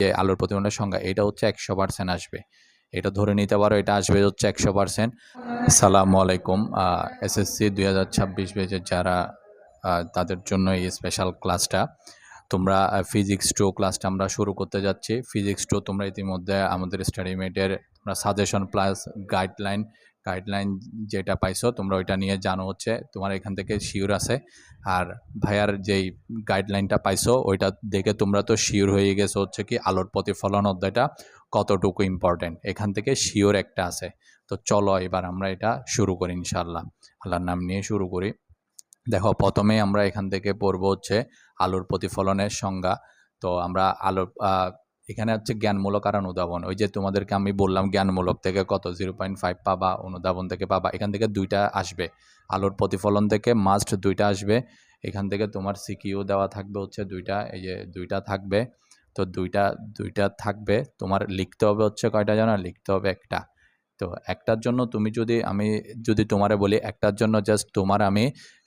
যে আলোর প্রতিফলনের সংজ্ঞা এটা হচ্ছে 100% আসবে। এটা ধরে নিতে পারো এটা আসবে হচ্ছে 100%। আসসালামু আলাইকুম। এসএসসি 2026 ব্যাচের যারা তাদের জন্য এই স্পেশাল ক্লাসটা তোমরা ফিজিক্স 2 ক্লাসটা আমরা শুরু করতে যাচ্ছি। ফিজিক্স 2 তোমরা ইতিমধ্যে আমাদের স্টাডিমেটের তোমরা সাজেশন প্লাস গাইডলাইন যেটা পাইছো তোমরা ওইটা নিয়ে জানো হচ্ছে তোমার এখান থেকে শিওর আছে। আর ভাইয়ার যেই গাইডলাইনটা পাইছো ওইটা দেখে তোমরা তো শিওর হয়ে গেছো হচ্ছে কি আলোর প্রতিফলন অধ্যায়টা কতটুকু ইম্পর্টেন্ট, এখান থেকে শিওর একটা আছে। তো চলো এবার আমরা এটা শুরু করি ইনশাআল্লাহ। আল্লাহর নাম নিয়ে শুরু করি। দেখো প্রথমেই আমরা এখান থেকে পড়বো হচ্ছে আলোর প্রতিফলনের সংজ্ঞা। তো আমরা আলোর এখানে হচ্ছে জ্ঞানমূলক আর অনুধাবন। ওই যে তোমাদেরকে আমি বললাম জ্ঞানমূলক থেকে কত 0.5 পাবা, অনুধাবন থেকে পাবা, এখান থেকে দুইটা আসবে। আলোর প্রতিফলন থেকে মাস্ট দুইটা আসবে। এখান থেকে তোমার সিকিউ দেওয়া থাকবে হচ্ছে দুইটা, এই যে দুইটা থাকবে। তো দুইটা থাকবে, তোমার লিখতে হবে হচ্ছে কয়টা জানো? লিখতে হবে একটা। তো একটার জন্য আমি যদি তোমারে বলি একটার জন্য জাস্ট তোমার আমি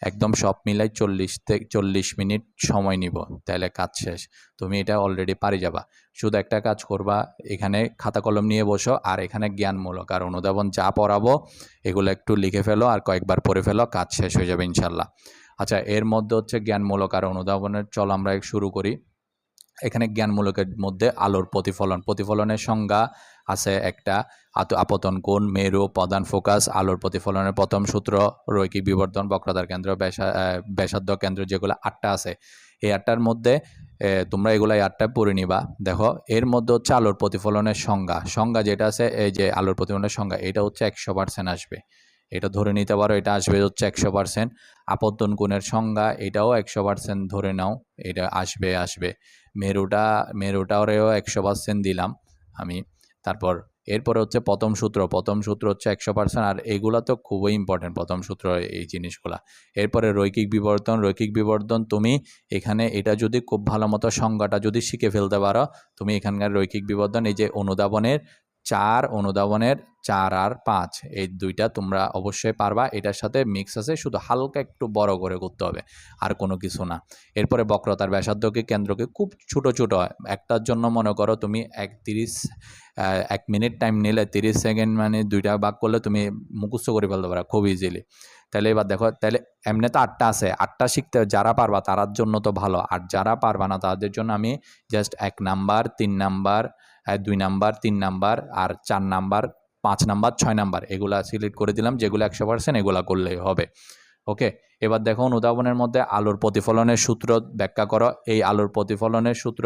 একদম সব মিলাই 40 মিনিট সময় নিব, তাহলে কাজ শেষ। তুমি এটা অলরেডি পারি যাবা। শুধু একটা কাজ করবা, এখানে খাতা কলম নিয়ে বসো আর এখানে জ্ঞানমূলক আর অনুধাবন যা পড়াবো এগুলো একটু লিখে ফেলো আর কয়েকবার পড়ে ফেলো, কাজ শেষ হয়ে যাবে ইনশাল্লাহ। আচ্ছা, এর মধ্যে হচ্ছে জ্ঞানমূলক আর অনুধাবনের চল আমরা শুরু করি। এখানে জ্ঞানমূলকের মধ্যে আলোর প্রতিফলনের সংজ্ঞা আছে একটা। আপতন কোণ, মেরু, প্রধান ফোকাস, আলোর প্রতিফলনের প্রথম সূত্র, রৈখিক বিবর্ধন, বক্রতার কেন্দ্র, ব্যাসার্ধ কেন্দ্র, যেগুলো 8টা আছে। এই 8টার মধ্যে তোমরা এগুলো 8টা পড়ে নিবা। দেখো এর মধ্যে হচ্ছে আলোর প্রতিফলনের সংজ্ঞা যেটা আছে, এই যে আলোর প্রতিফলনের সংজ্ঞা এটা হচ্ছে 100% আসবে। এটা ধরে নিতে পারো এটা আসবে হচ্ছে 100%। আপতন কোণের সংজ্ঞা এটাও 100% ধরে নাও, এটা আসবে। মেরুটারেও 100% দিলাম আমি। তারপর এরপরে হচ্ছে প্রথম সূত্র হচ্ছে 100%, আর এগুলা তো খুবই ইম্পর্টেন্ট প্রথম সূত্র এই জিনিসগুলা। এরপরে রৈখিক বিবর্ধন তুমি এখানে এটা যদি খুব ভালো মতো সংজ্ঞাটা যদি শিখে ফেলতে পারো, তুমি এখানকার রৈখিক বিবর্ধন এই যে অনুধাবনের 4 আর 5 এই দুইটা তোমরা অবশ্যই পারবা। এটার সাথে মিক্স আছে, শুধু হালকা একটু বড় করে করতে হবে, আর কোনো কিছু না। এরপরে বক্রতার ব্যাসার্ধকে কেন্দ্রকে খুব ছোট একটার জন্য মনে করো তুমি 1 মিনিট টাইম নিলে 30 সেকেন্ড মানে দুইটা ভাগ করলে তুমি মুখস্থ করে ফেলতে পারো খুব ইজিলি। তাহলে এবার দেখো, তাহলে এমনি তো 8টা আছে, 8টা শিখতে যারা পারবা তার জন্য তো ভালো, আর যারা পারবা না তাদের জন্য আমি just 1 number, 3 number, 2 number, 3 number আর 4 নাম্বার, 5 নাম্বার, 6 নাম্বার এগুলা সিলেক্ট করে দিলাম, যেগুলো 100% এগুলা করলেই হবে। ওকে, এবার দেখো অনুধাবনের মধ্যে আলোর প্রতিফলনের সূত্র ব্যাখ্যা করো। এই আলোর প্রতিফলনের সূত্র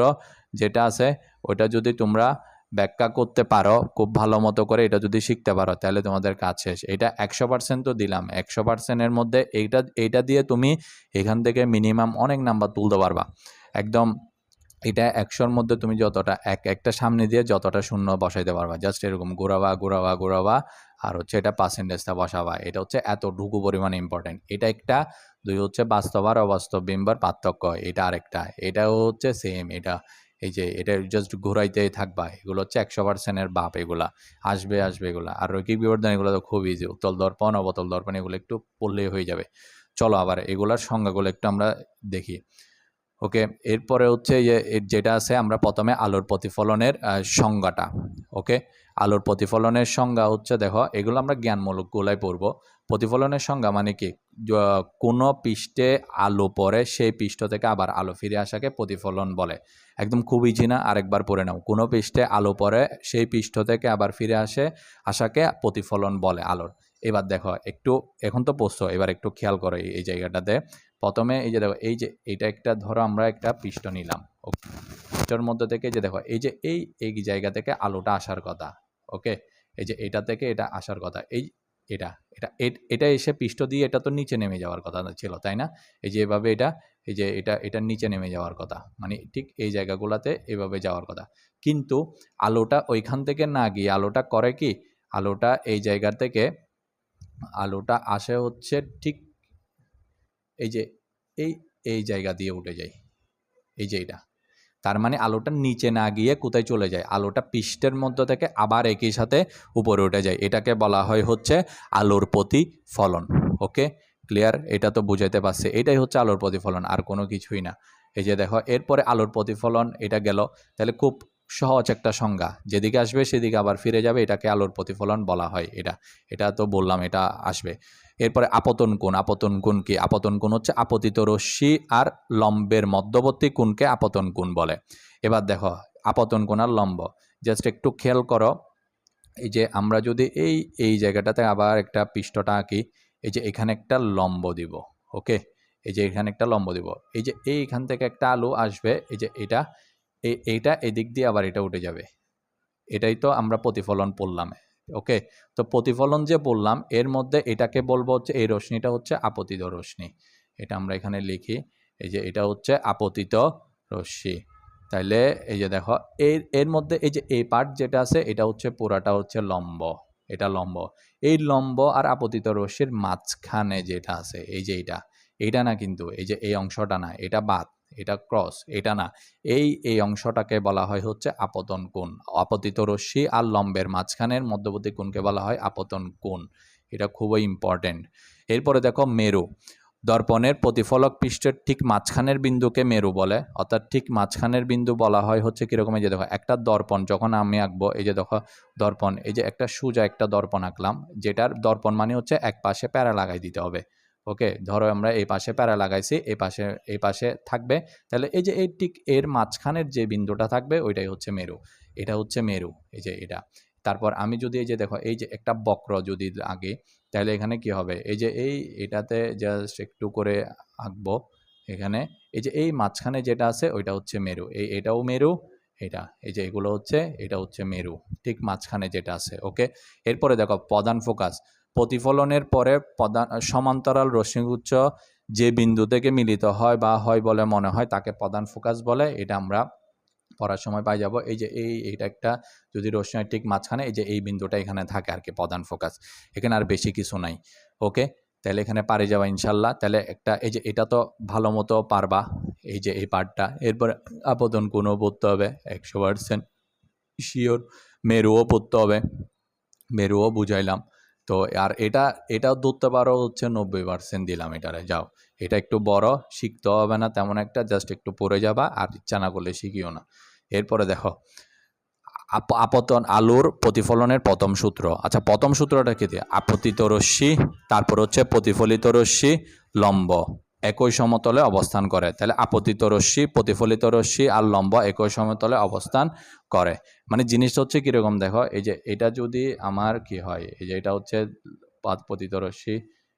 যেটা আছে ওটা যদি তোমরা ব্যাখ্যা করতে পারো খুব ভালো মতো করে, এটা যদি শিখতে পারো তাহলে তোমাদের কাজ শেষ। এটা 100% তো দিলাম, 100%-এর মধ্যে এইটা দিয়ে তুমি এখান থেকে মিনিমাম অনেক নাম্বার তুলতে পারবা একদম। এটা 100-র মধ্যে তুমি যতটা একটা সামনে দিয়ে যতটা শূন্য বসাইতে পারবা, জাস্ট এরকম ঘোরাবা আর হচ্ছে এটা পার্সেন্টেজটা বসাবা। এটা হচ্ছে এতটুকু পরিমাণে ইম্পর্টেন্ট। এটা একটা। 2 হচ্ছে বাস্তব আর অবাস্তব বিম্বের পার্থক্য, এটা আরেকটা। এটাও হচ্ছে সেম, এই যে এটা জাস্ট ঘোরাইতেই থাকবা। এগুলো হচ্ছে 100%-এর বাপ, এগুলা আসবে এগুলা। আর রৈখিক বিবর্ধন এগুলো তো খুব ইজি, উত্তল দর্পণ, অবতল দর্পণ এগুলো একটু পড়লেই হয়ে যাবে। চলো আবার এগুলার সংজ্ঞাগুলো একটু আমরা দেখি। ওকে, এরপরে হচ্ছে যেটা আছে আমরা প্রথমে আলোর প্রতিফলনের সংজ্ঞাটা। ওকে, আলোর প্রতিফলনের সংজ্ঞা হচ্ছে, দেখো এগুলো আমরা জ্ঞানমূলকগুলাই পড়ব। প্রতিফলনের সংজ্ঞা মানে কি, কোনো পৃষ্ঠে আলো পড়ে সেই পৃষ্ঠ থেকে আবার আলো ফিরে আসাকে প্রতিফলন বলে। একদম খুব ইজি না, আরেকবার পড়ে নাও। কোনো পৃষ্ঠে আলো পড়ে সেই পৃষ্ঠ থেকে আবার ফিরে আসাকে প্রতিফলন বলে আলোর। এবার দেখো একটু, এখন তো পড়ছো, এবার একটু খেয়াল করো এই জায়গাটাতে। প্রথমে এই যে দেখো, এই যে এইটা একটা, ধরো আমরা একটা পৃষ্ঠ নিলাম। পৃষ্ঠের মধ্যে থেকে যে দেখো এই যে এই জায়গা থেকে আলোটা আসার কথা। ওকে, এই যে এটা থেকে এটা আসার কথা, এটা এসে পৃষ্ঠ দিয়ে এটা তো নিচে নেমে যাওয়ার কথা ছিল, তাই না? এই যে এভাবে এটা নিচে নেমে যাওয়ার কথা, মানে ঠিক এই জায়গাগুলোতে এভাবে যাওয়ার কথা। কিন্তু আলোটা ওইখান থেকে না গিয়ে আলোটা করে কি, আলোটা এই জায়গা থেকে আলোটা আসে হচ্ছে ঠিক এই যে এই জায়গা দিয়ে উঠে যায়, এই যে এটা। তার মানে আলোটা নিচে না গিয়ে কোথায় চলে যায়, আলোটা পৃষ্ঠের মধ্য থেকে আবার একই সাথে উপরে উঠে যায়। এটাকে বলা হয় হচ্ছে আলোর প্রতিফলন। ওকে, ক্লিয়ার? এটা তো বুঝাইতে পারছে, এটাই হচ্ছে আলোর প্রতিফলন, আর কোনো কিছুই না। এই যে দেখো এরপরে আলোর প্রতিফলন এটা গেল। তাহলে খুব সহজ একটা সংজ্ঞা, যেদিকে আসবে সেদিকে আবার ফিরে যাবে, এটাকে আলোর প্রতিফলন বলা হয়। এটা তো বললাম, এটা আসবে। এরপরে আপতন কোণ। আপতন কোণ কি? আপতন কোণ হচ্ছে আপতিত রশ্মি আর লম্বের মধ্যবর্তী কোণকে আপতন কোণ বলে। এবার দেখো আপতন কোণ আর লম্ব, জাস্ট একটু খেয়াল করো। এই যে আমরা যদি এই জায়গাটাতে আবার একটা পৃষ্ঠটা আঁকি, এই যে এখানে একটা লম্ব দিব, ওকে, এই যে এখানে একটা লম্ব দিব, এই যে এইখান থেকে একটা আলো আসবে, এই যে এইটা এদিক দিয়ে আবার এটা উঠে যাবে, এটাই তো আমরা প্রতিফলন পড়লাম, ওকে। তো প্রতিফলন যে বললাম, এর মধ্যে এটাকে বলবো হচ্ছে, এই রশ্মিটা হচ্ছে আপতিত রশ্মি, এটা আমরা এখানে লিখি, এই যে এটা হচ্ছে আপতিত রশ্মি। তাইলে এই যে দেখো এর মধ্যে এই যে এই পার্ট যেটা আছে, এটা হচ্ছে পুরাটা হচ্ছে লম্ব, এটা লম্ব। এই লম্ব আর আপতিত রশ্মির মাঝখানে যেটা আছে, এই যে এইটা না, কিন্তু এই যে এই অংশটা না, এটা বাদ, এটা ক্রস, এটা না, এই অংশটাকে বলা হয় হচ্ছে আপতন কোণ। আপতিত রশ্মি আর লম্বের মাঝখানের মধ্যবর্তী কোণকে বলা হয় আপতন কোণ। এটা খুবই ইম্পর্টেন্ট। এরপরে দেখো মেরু। দর্পণের প্রতিফলক পৃষ্ঠের ঠিক মাঝখানের বিন্দুকে মেরু বলে, অর্থাৎ ঠিক মাঝখানের বিন্দু বলা হয় হচ্ছে কীরকম, এই যে দেখো একটা দর্পণ যখন আমি আঁকবো, এই যে দেখো দর্পণ, এই যে একটা সোজা একটা দর্পণ আঁকলাম, যেটার দর্পণ মানে হচ্ছে এক পাশে প্যারা লাগাই দিতে হবে, ওকে। ধরো আমরা এই পাশে প্যারা লাগাইছি, এই পাশে থাকবে, তাহলে এই যে এই ঠিক এর মাঝখানের যে বিন্দুটা থাকবে ওইটাই হচ্ছে মেরু, এটা হচ্ছে মেরু, এই যে এটা। তারপর আমি যদি এই যে দেখো এই যে একটা বক্র যদি আগে, তাহলে এখানে কি হবে, এই যে এটাতে জাস্ট একটু করে আঁকবো এখানে, এই যে এই মাঝখানে যেটা আছে ওইটা হচ্ছে মেরু, এটাও মেরু, এই যে এগুলো হচ্ছে, এটা হচ্ছে মেরু, ঠিক মাঝখানে যেটা আছে, ওকে। এরপরে দেখো প্রধান ফোকাস। প্রতিফলনের পরে সমান্তরাল রশ্মিগুচ্ছ যে বিন্দু থেকে মিলিত হয় বা হয় বলে মনে হয় তাকে প্রধান ফোকাস বলে, এটা আমরা পড়ার সময় পাই যাব। এই যে এইটা একটা যদি রশ্মি ঠিক মাঝখানে, এই যে এই বিন্দুটা এখানে থাকে আর কি, প্রধান ফোকাস, এখানে আর বেশি কিছু নাই, ওকে। তাহলে এখানে পারে যাওয়া ইনশাল্লাহ। তাহলে একটা এই যে এটা তো ভালো মতো পারবা, এই যে এই পার্টটা। এরপর আপতন কোণও পড়তে হবে 100% শিওর, মেরুও পড়তে হবে, মেরুও বুঝাইলাম। তো আর এটাও ধরতে পারো হচ্ছে 90% দিলাম এটারে, যাও। এটা একটু বড়, শিখতে হবে না তেমন একটা, জাস্ট একটু পড়ে যাবা, আর ইচ্ছা না করলে শিখিও না। এরপরে দেখো আপতন আলোর প্রতিফলনের প্রথম সূত্র। আচ্ছা, প্রথম সূত্রটা কি দিয়ে? আপতিত রশ্মি, তারপর হচ্ছে প্রতিফলিত রশ্মি, লম্ব একই সমতলে অবস্থান করে। তাহলে আপতিত রশ্মি, প্রতিফলিত রশ্মি আর লম্ব একই সমতলে অবস্থান করে। মানে জিনিসটা হচ্ছে কীরকম দেখো, এই যে এটা যদি আমার কি হয়, এই যে এটা হচ্ছে পতিত রশ্মি,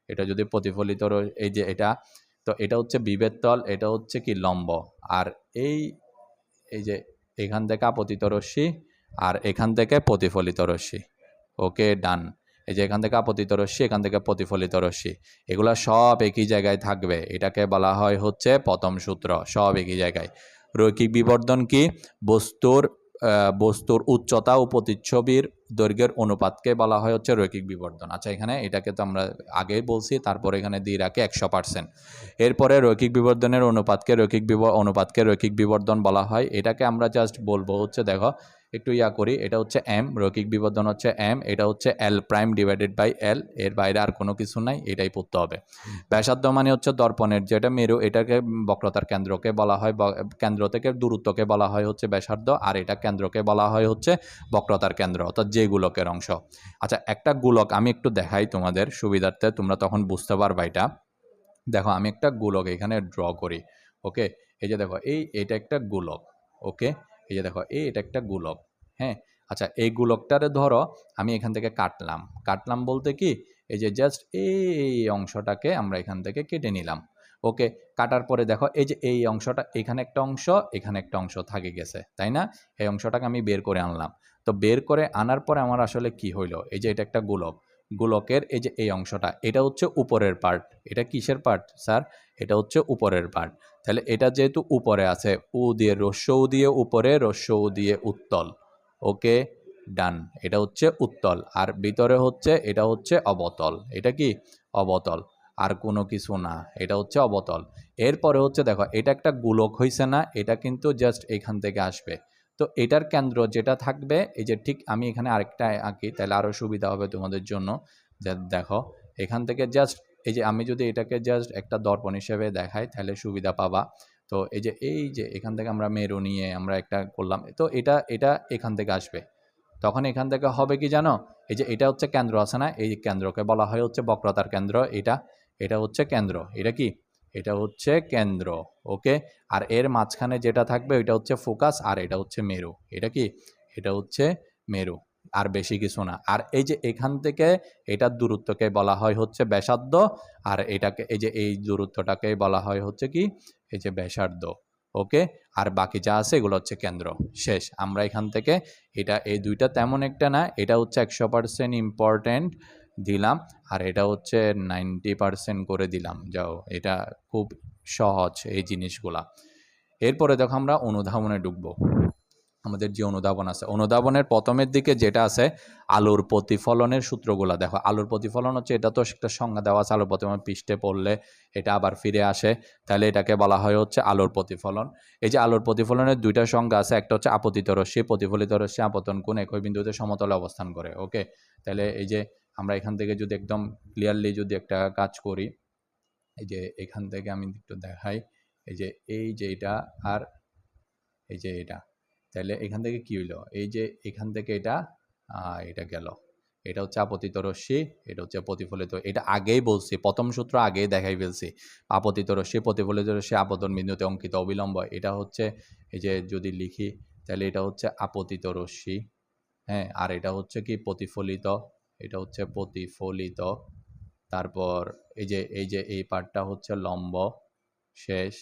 এটা যদি প্রতিফলিত এই যে এটা, তো এটা হচ্ছে বিভেদ তল, এটা হচ্ছে কি লম্ব। আর এই যে এখান থেকে আপতিত রশ্মি আর এখান থেকে প্রতিফলিত রশ্মি, ওকে ডান। এই যে এখান থেকে আপতিত রশ্মি, এখান থেকে প্রতিফলিত রশ্মি, এগুলা সব একই জায়গায় থাকবে, এটাকে বলা হয় হচ্ছে প্রথম সূত্র, সব একই জায়গায়। রৈখিক বিবর্ধন কি? বস্তুর উচ্চতা ও প্রতিচ্ছবির দৈর্ঘ্যের অনুপাতকে বলা হয় হচ্ছে রৈখিক বিবর্ধন। আচ্ছা, এখানে এটাকে তো আমরা আগেই বলছি, তারপর এখানে দিয়ে রাখি 100%। এরপরে রৈখিক বিবর্ধনের অনুপাতকে রৈখিক বিবর্ধন বলা হয়। এটাকে আমরা জাস্ট বলবো হচ্ছে, দেখো একটু করি, এটা হচ্ছে এম, রৈখিক বিবর্ধন হচ্ছে এম, এটা হচ্ছে এল প্রাইম ডিভাইডেড বাই এল, এর বাইরে আর কোনো কিছু নাই, এটাই পড়তে হবে। ব্যাসার্ধ মানে হচ্ছে দর্পণের যেটা মেরু, এটাকে বক্রতার কেন্দ্রকে বলা হয়, কেন্দ্র থেকে দূরত্বকে বলা হয় হচ্ছে ব্যাসার্ধ, আর এটা কেন্দ্রকে বলা হয় হচ্ছে বক্রতার কেন্দ্র, অর্থাৎ যে গোলকের অংশ। আচ্ছা, একটা গোলক আমি একটু দেখাই তোমাদের সুবিধার্থে, তোমরা তখন বুঝতে পারবা এটা। দেখো আমি একটা গোলক এখানে ড্র করি, ওকে। এই যে দেখো এটা একটা গোলক, ওকে। এই যে দেখো এটা একটা গোলক, হ্যাঁ। আচ্ছা, এই গোলকটারে ধরো আমি এখান থেকে কাটলাম বলতে কি, এই যে জাস্ট এই অংশটাকে আমরা এখান থেকে কেটে নিলাম, ওকে। কাটার পরে দেখো এই যে এই অংশটা, এখানে একটা অংশ, এখানে একটা অংশ থাকে গেছে, তাই না? এই অংশটাকে আমি বের করে আনলাম। তো বের করে আনার পরে আমার আসলে কি হইলো, এই যে এটা একটা গোলক, গোলকের এই যে এই অংশটা, এটা হচ্ছে উপরের পার্ট। এটা কিসের পার্ট স্যার? এটা হচ্ছে উপরের পার্ট। তাহলে এটা যেহেতু উপরে আছে, উ দিয়ে উ দিয়ে উপরে, উ দিয়ে উত্তল, ওকে ডান। এটা হচ্ছে উত্তল, আর ভিতরে হচ্ছে এটা হচ্ছে অবতল। এটা কি? অবতল, আর কোনো কিছু না, এটা হচ্ছে অবতল। এরপরে হচ্ছে দেখো এটা একটা গোলক হয়েছে না, এটা কিন্তু জাস্ট এখান থেকে আসবে। তো এটার কেন্দ্র যেটা থাকবে, এই যে ঠিক আমি এখানে আরেকটা আঁকি, তাহলে আরও সুবিধা হবে তোমাদের জন্য। যে দেখো এখান থেকে জাস্ট এই যে আমি যদি এটাকে জাস্ট একটা দর্পণ হিসেবে দেখাই, তাহলে সুবিধা পাবা। তো এই যে এখান থেকে আমরা মেরু নিয়ে আমরা একটা করলাম, তো এটা এখান থেকে আসবে, তখন এখান থেকে হবে কি জানো, এটা হচ্ছে কেন্দ্র আছে না, এই কেন্দ্রকে বলা হয় হচ্ছে বক্রতার কেন্দ্র, এটা হচ্ছে কেন্দ্র, এটা কি, এটা হচ্ছে কেন্দ্র। ওকে, আর এর মাঝখানে যেটা থাকবে ওইটা হচ্ছে ফোকাস, আর এটা হচ্ছে মেরু, এটা কি, এটা হচ্ছে মেরু, আর বেশি কিছু না। আর এখান থেকে এটার দূরত্বকে বলা হয় হচ্ছে ব্যাসার্ধ, আর এটাকে এই দূরত্বটাকে বলা হয় হচ্ছে কি, ব্যাসার্ধ। ওকে, আর বাকি যা আছে এগুলো হচ্ছে কেন্দ্র। শেষ। আমরা এখান থেকে এই দুইটা তেমন একটা না, এটা হচ্ছে 100% ইম্পর্টেন্ট দিলাম, আর এটা হচ্ছে 90% করে দিলাম। যাও, এটা খুব সহজ এই জিনিসগুলা। এরপরে দেখো আমরা অনুধাবনে ঢুকবো। আমাদের যে অনুধাবন আছে, অনুধাবনের প্রথমের দিকে যেটা আছে আলোর প্রতিফলনের সূত্রগুলা দেখো। আলোর প্রতিফলন হচ্ছে, এটা তো একটা সংজ্ঞা দেওয়া আছে, আলোর প্রতিফলন পৃষ্ঠে পড়লে এটা আবার ফিরে আসে, তাহলে এটাকে বলা হয় হচ্ছে আলোর প্রতিফলন। এই যে আলোর প্রতিফলনের দুইটা সংজ্ঞা আছে, একটা হচ্ছে আপতিত রশ্মি, প্রতিফলিত রশ্মি আপতন কোণ একই বিন্দুতে সমতলে অবস্থান করে। ওকে, তাহলে আমরা এখান থেকে যদি একদম ক্লিয়ারলি যদি একটা কাজ করি, এখান থেকে আমি একটু দেখাই, এটা আর এটা, তাহলে এখান থেকে কি হইলো, এখান থেকে এটা গেল, এটা হচ্ছে আপতিত রশ্মি, এটা হচ্ছে প্রতিফলিত। এটা আগেই বলছি, প্রথম সূত্র আগেই দেখাই ফেলছি। আপতিত রশ্মি, প্রতিফলিত রশ্মি আপতন বিন্দুতে অঙ্কিত অবিলম্ব, এটা হচ্ছে যদি লিখি তাহলে এটা হচ্ছে আপতিত রশ্মি, হ্যাঁ, আর এটা হচ্ছে কি প্রতিফলিত, এটা হচ্ছে প্রতিফলিত। তারপর এই পার্টটা হচ্ছে লম্ব। শেষ।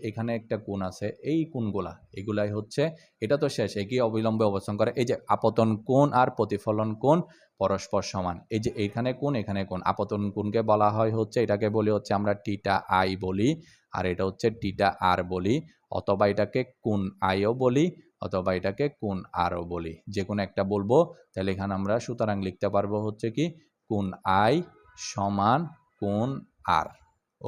এখানে একটা কোণ আছে, এই কোণগুলা এগুলাই হচ্ছে, এটা তো শেষ, একই অবিলম্বে অবস্থান করে। আপতন কোণ আর প্রতিফলন কোণ পরস্পর সমান। এইখানে কোণ, এখানে কোণ। আপতন কোণকে বলা হয় হচ্ছে, এটাকে বলি হচ্ছে আমরা টিটা আই বলি, আর এটা হচ্ছে টিটা আর বলি, অথবা এটাকে কোণ আইও বলি, অথবা এটাকে কোণ আরও বলি, যে কোনো একটা বলবো। তাহলে এখানে আমরা সুতরাং লিখতে পারবো হচ্ছে কি, কোণ আই সমান কোণ আর।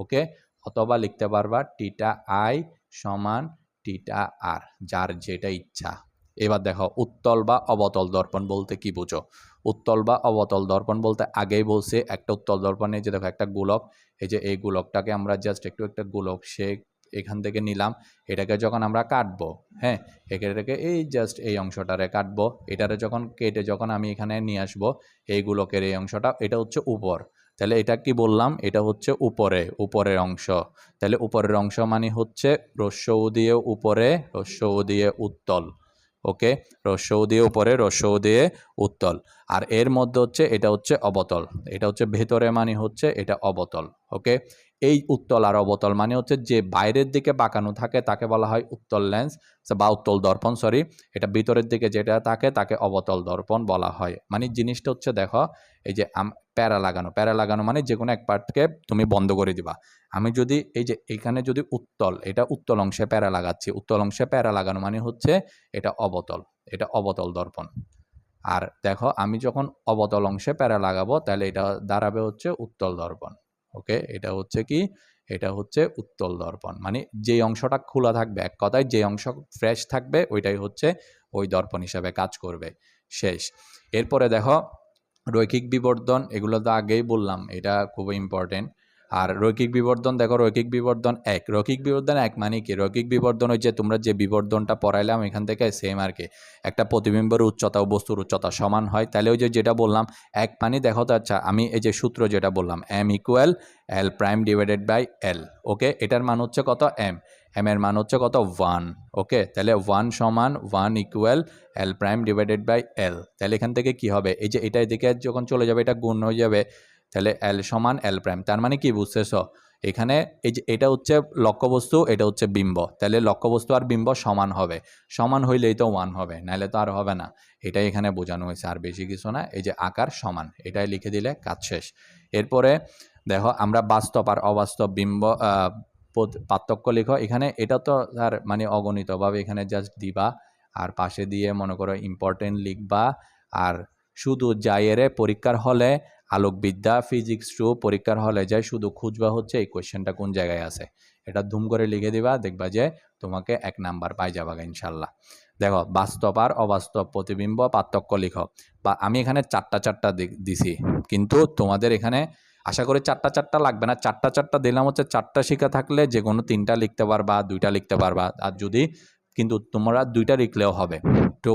ওকে, অথবা লিখতে পারবা টিটা আই সমান টিটা আর, যার যেটা ইচ্ছা। এবার দেখো, উত্তল বা অবতল দর্পণ বলতে কি বুঝো? উত্তল বা অবতল দর্পণ বলতে আগেই বলছে, একটা উত্তল দর্পণে দেখো একটা গোলক, এই গোলকটাকে আমরা জাস্ট একটা গোলক এখান থেকে নিলাম, এটাকে যখন আমরা কাটবো, হ্যাঁ, এটাকে জাস্ট এই অংশটারে কাটবো, এটারে যখন কেটে যখন আমি এখানে নিয়ে আসবো এই গোলকের এই অংশটা, এটা হচ্ছে উপর, তাহলে এটা কি বললাম, এটা হচ্ছে উপরের অংশ। তাহলে উপরের অংশ মানে হচ্ছে রস্যউ দিয়ে উপরে, রস্যউ দিয়ে উত্তল। ওকে, রস্যউ দিয়ে উপরে, রস্যউ দিয়ে উত্তল। আর এর মধ্যে হচ্ছে এটা হচ্ছে অবতল, এটা হচ্ছে ভেতরে মানে হচ্ছে এটা অবতল। ওকে, এই উত্তল আর অবতল মানে হচ্ছে যে বাইরের দিকে বাঁকানো থাকে তাকে বলা হয় উত্তল লেন্স বা উত্তল দর্পণ, সরি। এটা ভিতরের দিকে যেটা থাকে তাকে অবতল দর্পণ বলা হয়। মানে জিনিসটা হচ্ছে দেখো, প্যারা লাগানো মানে যে কোনো এক পার্টকে তুমি বন্ধ করে দিবা। আমি যদি এখানে যদি এটা উত্তল অংশে প্যারা লাগাচ্ছি, উত্তল অংশে প্যারা লাগানো মানে হচ্ছে এটা অবতল দর্পণ। আর দেখো, আমি যখন অবতল অংশে প্যারা লাগাবো তাহলে এটা দাঁড়াবে হচ্ছে উত্তল দর্পণ। ওকে, এটা হচ্ছে কি, এটা হচ্ছে উত্তল দর্পণ। মানে যে অংশটা খোলা থাকবে, এক কথায় যে অংশ ফ্রেশ থাকবে ওইটাই হচ্ছে ওই দর্পণ হিসাবে কাজ করবে। শেষ। এরপরে দেখো, রৈখিক বিবর্ধন, এগুলো তো আগেই বললাম, এটা খুবই ইম্পর্টেন্ট। আর রৈখিক বিবর্ধন দেখো, রৈখিক বিবর্ধন এক মানে কি, রৈখিক বিবর্ধন হচ্ছে তোমরা যে বিবর্ধনটা পড়াইলাম এখান থেকে সেম আর কি, একটা প্রতিবিম্বের উচ্চতা ও বস্তুর উচ্চতা সমান হয়। তাহলে যেটা বললাম এক মানে দেখো তো, আচ্ছা আমি সূত্র যেটা বললাম m equal l prime divided by l। Okay, এটার মান হচ্ছে কত, m এর মান হচ্ছে কত, 1। ওকে, তাহলে 1 সমান 1 equal l prime divided by l। তাহলে এখান থেকে কি হবে, এটা এদিকে যখন চলে যাবে এটা গুণ হয়ে যাবে, তাহলে l সমান l প্রাইম। তার মানে কি বুঝতেছো, এখানে এটা হচ্ছে লক্ষ্যবস্তু, এটা হচ্ছে বিম্ব, তাহলে লক্ষ্যবস্তু আর বিম্ব সমান হবে, সমান হইলেই তো 1 হবে, নাহলে তো আর হবে না। এটাই এখানে বোঝানো হয়েছে, আর বেশি কিছু না। আকার সমান, এটাই লিখে দিলে কাজ শেষ। এরপরে দেখো, আমরা বাস্তব আর অবাস্তব বিম্ব পার্থক্য লিখো। এখানে এটা তো আর মানে অগণিতভাবে এখানে জাস্ট দিবা, আর পাশে দিয়ে মনে করো ইম্পর্টেন্ট লিখবা। আর শুধু যাইয়েরে পরীক্ষার হলে আলোকবিদ্যা, ফিজিক্স 2 পরীক্ষার হলে যাই শুধু খুঁজবা হচ্ছে এই কোয়েশ্চেনটা কোন জায়গায় আছে, এটা ধুম করে লিখে দিবা, দেখবা যে তোমাকে 1 নাম্বার পাই যাবা ইনশাল্লাহ। দেখো, বাস্তব আর অবাস্তব প্রতিবিম্ব পার্থক্য লিখো। বা আমি এখানে চারটা দিছি, কিন্তু তোমাদের এখানে আশা করি চারটা লাগবে না, চারটা দিলাম হচ্ছে, চারটা শিখা থাকলে যে কোনো 3টা লিখতে পারবা, 2টা লিখতে পারবা। আর যদি কিন্তু তোমরা 2টা লিখলেও হবে। তো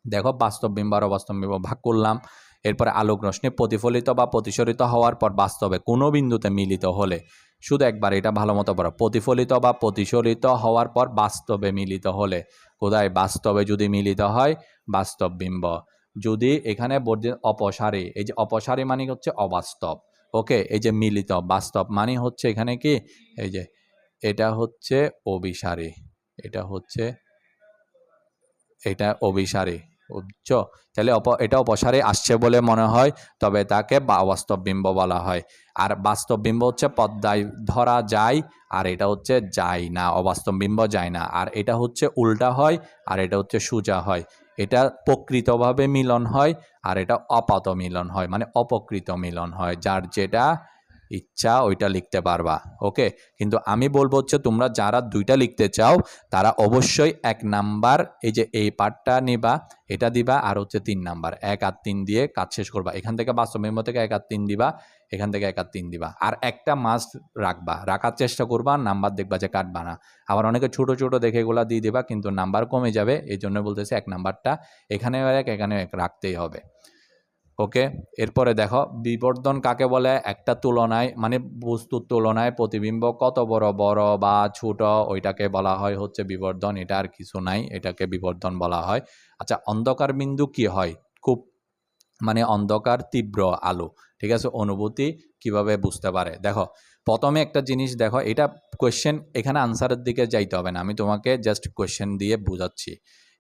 দেখো বাস্তব বিম্ব আর অবাস্তব বিম্ব ভাগ করলাম। এরপরে আলোক রশ্মি প্রতিফলিত বা প্রতিসরিত হওয়ার পর বাস্তবে কোনো বিন্দুতে মিলিত হলে, শুধু একবার এটা ভালো মতো পড়ো, প্রতিফলিত বা প্রতিসরিত হওয়ার পর বাস্তবে মিলিত হলে, কোথায় বাস্তবে যদি মিলিত হয় বাস্তব বিম্ব। যদি এখানে অপসারী, এই যে অপসারী মানে হচ্ছে অবাস্তব, ওকে। এই যে মিলিত বাস্তব মানে হচ্ছে এখানে কি, এই যে এটা হচ্ছে অভিসারী, এটা হচ্ছে এটা অভিসারী, বুঝছো? তাহলে এটা অপসারী আসছে বলে মনে হয়, তবে তাকে অবাস্তব বিম্ব বলা হয়। আর বাস্তব বিম্ব হচ্ছে পদ্মায় ধরা যায়, আর এটা হচ্ছে যায় না, অবাস্তব বিম্ব যায় না। আর এটা হচ্ছে উল্টা হয়, আর এটা হচ্ছে সোজা হয়। এটা প্রকৃতভাবে মিলন হয়, আর এটা অপাত মিলন হয়, মানে অপকৃত মিলন হয়। যার যেটা ইচ্ছা ওইটা লিখতে পারবা, ওকে। কিন্তু আমি বলবো হচ্ছে তোমরা যারা 2টা লিখতে চাও তারা অবশ্যই 1 নাম্বার এই যে এই পার্টটা নিবা, এটা দিবা, আর হচ্ছে 3 নাম্বার 1 আর 3 দিয়ে কাজ শেষ করবা। এখান থেকে বাস্তব বিম্ব থেকে 1 আর 3 দিবা, এখান থেকে 1 আর 3 দিবা। আর একটা মাস্ট রাখবা, রাখার চেষ্টা করবা, নাম্বার দেখবা যে কাটবা না। আবার অনেকে ছোট ছোট দেখে এগুলা দিয়ে দিবা, কিন্তু নাম্বার কমে যাবে। এই জন্য বলতেছি 1 নাম্বারটা এখানেও 1 এখানেও 1 রাখতেই হবে, ওকে। এরপরে দেখো বিবর্ধন কাকে বলে, একটা তুলনায় মানে বস্তুর তুলনায় প্রতিবিম্ব কত বড় বা ছোট ওইটাকে বলা হয় হচ্ছে বিবর্ধন। এটা আর কিছু নাই, এটাকে বিবর্ধন বলা হয়। আচ্ছা, অন্ধকার বিন্দু কি হয়, খুব মানে অন্ধকার তীব্র আলো, ঠিক আছে, অনুভূতি কিভাবে বুঝতে পারে। দেখো প্রথমে একটা জিনিস দেখো, এটা কোয়েশ্চেন, এখানে আনসারের দিকে যাইতে হবে না, আমি তোমাকে জাস্ট কোয়েশ্চেন দিয়ে বুঝাচ্ছি।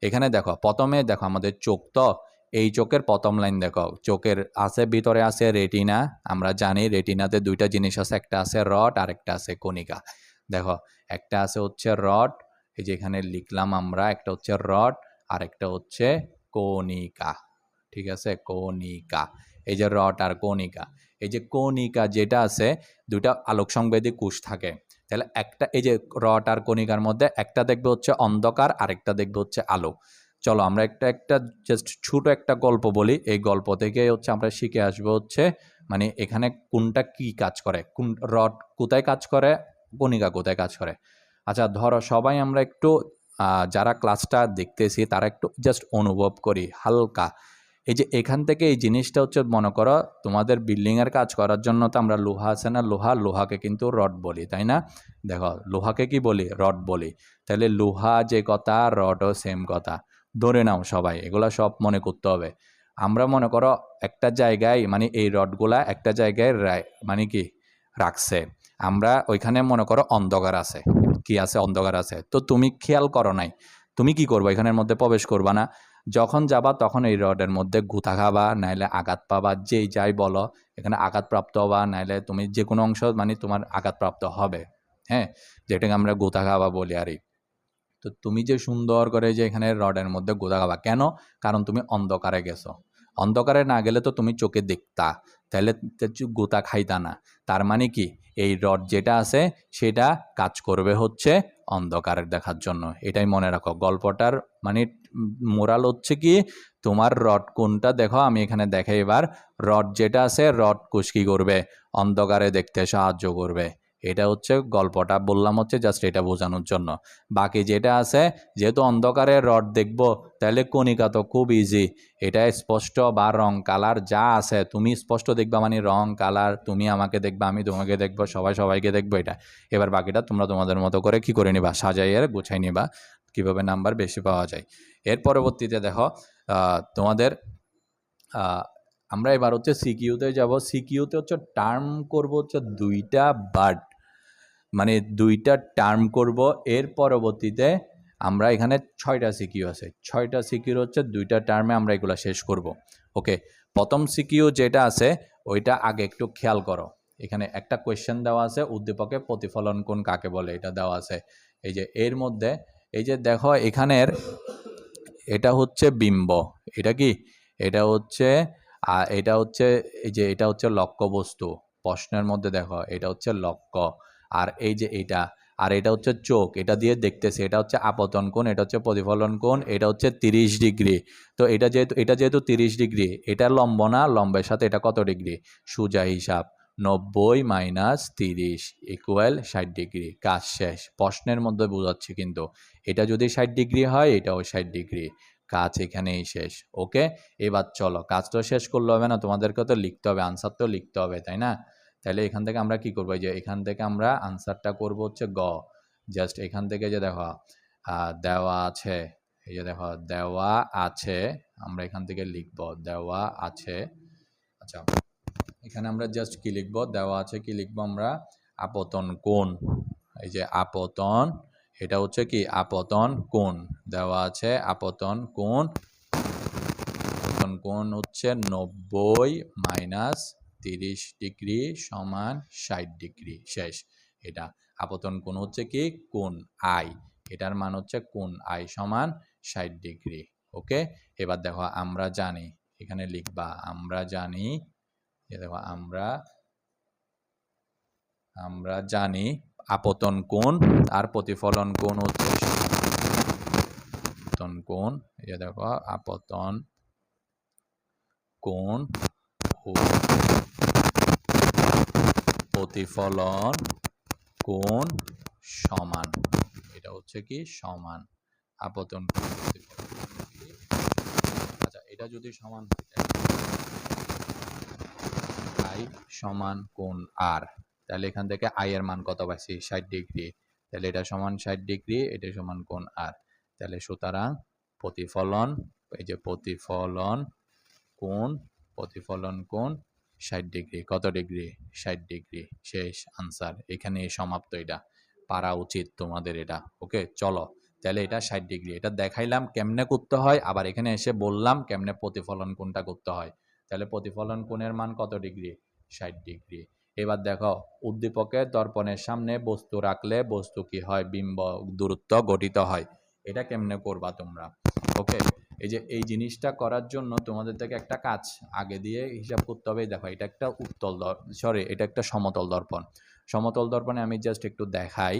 এখানে দেখো প্রথমে দেখো আমাদের চোখ, তো এই চোখের প্রথম লাইন দেখো, চোখের আছে ভিতরে আছে রেটিনা। আমরা জানি রেটিনাতে 2টা জিনিস আছে, একটা আছে রড আর একটা আছে কণিকা। দেখো একটা আছে হচ্ছে রড, এই যে এখানে লিখলাম আমরা, একটা হচ্ছে রড আর একটা হচ্ছে কণিকা, ঠিক আছে, কণিকা। এই যে রড আর কণিকা, এই যে কণিকা যেটা আছে, 2টা আলোক সংবেদী কোষ থাকে। তাহলে একটা এই যে রড আর কণিকার মধ্যে একটা দেখবে হচ্ছে অন্ধকার, আরেকটা দেখবে হচ্ছে আলো। চলো আমরা একটা জাস্ট ছোট একটা গল্প বলি, এই গল্প থেকে হচ্ছে আমরা শিখে আসবো হচ্ছে মানে এখানে কোনটা কি কাজ করে, কোন রড কোথায় কাজ করে, কণিকা কোথায় কাজ করে। আচ্ছা ধরো সবাই আমরা একটু যারা ক্লাসটা দেখতেছি তারা একটু জাস্ট অনুভব করি হালকা। এই যে এখান থেকে এই জিনিসটা হচ্ছে মনে করো তোমাদের বিল্ডিংয়ের কাজ করার জন্য তো আমরা লোহা আছে না, লোহাকে কিন্তু রড বলি, তাই না? দেখো লোহাকে কি বলি, রড বলি। তাহলে লোহা যে কথা, রডও সেম কথা, ধরে নাও সবাই, এগুলা সব মনে করতে হবে। আমরা মনে করো একটা জায়গায় মানে এই রডগুলা একটা জায়গায় মানে কি রাখছে, আমরা ওইখানে মনে করো অন্ধকার আছে, কি আছে, অন্ধকার আছে। তো তুমি খেয়াল করো নাই, তুমি কি করবো, এখানের মধ্যে প্রবেশ করবা না। যখন যাবা তখন এই রডের মধ্যে গুতা খাবা, নাইলে আঘাত পাবা, যেই যাই বলো এখানে আঘাতপ্রাপ্ত হবা, নাইলে তুমি যে কোনো অংশ মানে তোমার আঘাতপ্রাপ্ত হবে, হ্যাঁ, যেটাকে আমরা গুতা খাবা বলি আরই। তো তুমি যে সুন্দর করে যে এখানে রডের মধ্যে গোদা খাবা কেন, কারণ তুমি অন্ধকারে গেছো। অন্ধকারে না গেলে তো তুমি চোখে দেখতা, তাহলে গোতা খাইতা না। তার মানে কি এই রড যেটা আছে সেটা কাজ করবে হচ্ছে অন্ধকারের দেখার জন্য। এটাই মনে রাখো গল্পটার মানে মোরাল হচ্ছে কি, তোমার রড কোনটা দেখো, আমি এখানে দেখাই এবার। রড যেটা আছে, রড কোষ কি করবে, অন্ধকারে দেখতে সাহায্য করবে। এটা হচ্ছে গল্পটা বললাম হচ্ছে জাস্ট এটা বোঝানোর জন্য। বাকি যেটা আছে, যেহেতু অন্ধকারে রড দেখব, তাহলে কণিকা তো খুব ইজি, এটা স্পষ্ট বা রং কালার যা আছে তুমি স্পষ্ট দেখবা, মানে রং কালার তুমি আমাকে দেখবা, আমি তোমাকে দেখবো, সবাই সবাইকে দেখবো। এটা এবার বাকিটা তোমরা তোমাদের মতো করে কি করে নিবা, সাজাইয়ে গুছাই নিবা, কিভাবে নাম্বার বেশি পাওয়া যায়। এর পরবর্তীতে দেখো তোমাদের আমরা এবার হচ্ছে সিকিউতে যাব। সিকিউতে হচ্ছে টার্ম করব হচ্ছে 2টা বার্ড, মানে 2টা টার্ম করব। এর পরবর্তীতে আমরা এখানে 6টা সিকিউ আছে, 6টা সিকিউর হচ্ছে 2টা টার্মে আমরা এগুলো শেষ করব, ওকে। প্রথম সিকিউ যেটা আছে ওইটা আগে একটু খেয়াল করো। এখানে একটা কোয়েশ্চেন দেওয়া আছে, উদ্দীপকে প্রতিফলন কোণ কাকে বলে, এটা দেওয়া আছে। এই যে এর মধ্যে এই যে দেখো এখানের এটা হচ্ছে বিম্ব, এটা কি, এটা হচ্ছে এটা হচ্ছে এই যে এটা হচ্ছে লক্ষ্যবস্তু। প্রশ্নের মধ্যে দেখো এটা হচ্ছে লক্ষ্য, আর এই যে এটা, আর এটা হচ্ছে চোখ, এটা দিয়ে দেখতেছে, এটা হচ্ছে আপতন কোণ, এটা হচ্ছে প্রতিফলন কোণ, এটা হচ্ছে 30 ডিগ্রি। তো এটা যেহেতু 30 ডিগ্রি, এটা লম্ব না, লম্বের সাথে এটা কত ডিগ্রি, সোজা হিসাব, 90 মাইনাস 30 ইকুয়াল 60 ডিগ্রি। কাজ শেষ। প্রশ্নের মধ্যে বোঝাচ্ছি কিন্তু এটা যদি 60 ডিগ্রি হয় এটাও 60 ডিগ্রি। কাজ এখানেই শেষ। ওকে, এবার চলো, কাজ তো শেষ করলে হবে না, তোমাদেরকে তো লিখতে হবে, আনসার তো লিখতে হবে, তাই না? তাহলে এখান থেকে আমরা কি করবো, এই যে এখান থেকে আমরা আনসারটা করব হচ্ছে গ। জাস্ট এখান থেকে যে দেখো দেওয়া আছে, এই যে দেখো দেওয়া আছে, আমরা এখান থেকে লিখব দেওয়া আছে। আচ্ছা, এখানে আমরা জাস্ট কি লিখব, দেওয়া আছে কি লিখব আমরা, আপতন কোণ। এই যে আপতন, এটা হচ্ছে কি আপতন কোণ, দেওয়া আছে আপতন কোণ। আপতন কোণ হচ্ছে 90 মাইনাস 30 ডিগ্রি সমান 60 ডিগ্রি। শেষ। এটা আপতন কোণ হচ্ছে কি কোণ আই, এটার মান হচ্ছে কোণ আই সমান 60 ডিগ্রি। ওকে, এবার দেখো আমরা জানি, এখানে লিখবা আমরা জানি, দেখো আমরা জানি আপতন কোণ আর প্রতিফলন কোণ হচ্ছে আপতন কোণ। এই যে দেখো আপতন কোণ ও প্রতিফলন কোণ সমান, এটা হচ্ছে কি সমান আপতন কোণ প্রতিফলন। আচ্ছা, এটা যদি সমান আই সমান কোণ আর, তাহলে এখান থেকে আই এর মান কত পাইছি 60 ডিগ্রি, তাহলে এটা সমান 60 ডিগ্রি, এটা সমান কোণ আর। তাহলে সুতরাং প্রতিফলন, এই যে প্রতিফলন কোণ 60 ডিগ্রি। কত ডিগ্রি? 60 ডিগ্রি। শেষ আনসার, এখানে সমাপ্ত। এটা পারা উচিত তোমাদের এটা। ওকে, চলো তাহলে এটা 60 ডিগ্রি, এটা দেখাইলাম কেমনে করতে হয়, আবার এখানে এসে বললাম কেমনে প্রতিফলন কোণটা করতে হয়। তাহলে প্রতিফলন কোণের মান কত ডিগ্রি? 60 ডিগ্রি। এবার দেখো, উদ্দীপকের দর্পণের সামনে বস্তু রাখলে বস্তু কি হয়? বিম্ব দূরত্ব গঠিত হয়। এটা কেমনে করবা তোমরা? ওকে, এই যে এই জিনিসটা করার জন্য তোমাদের থেকে একটা কাজ আগে দিয়ে হিসাব করতে হবে। দেখো, এটা একটা এটা একটা সমতল দর্পণ। সমতল দর্পণে আমি জাস্ট একটু দেখাই,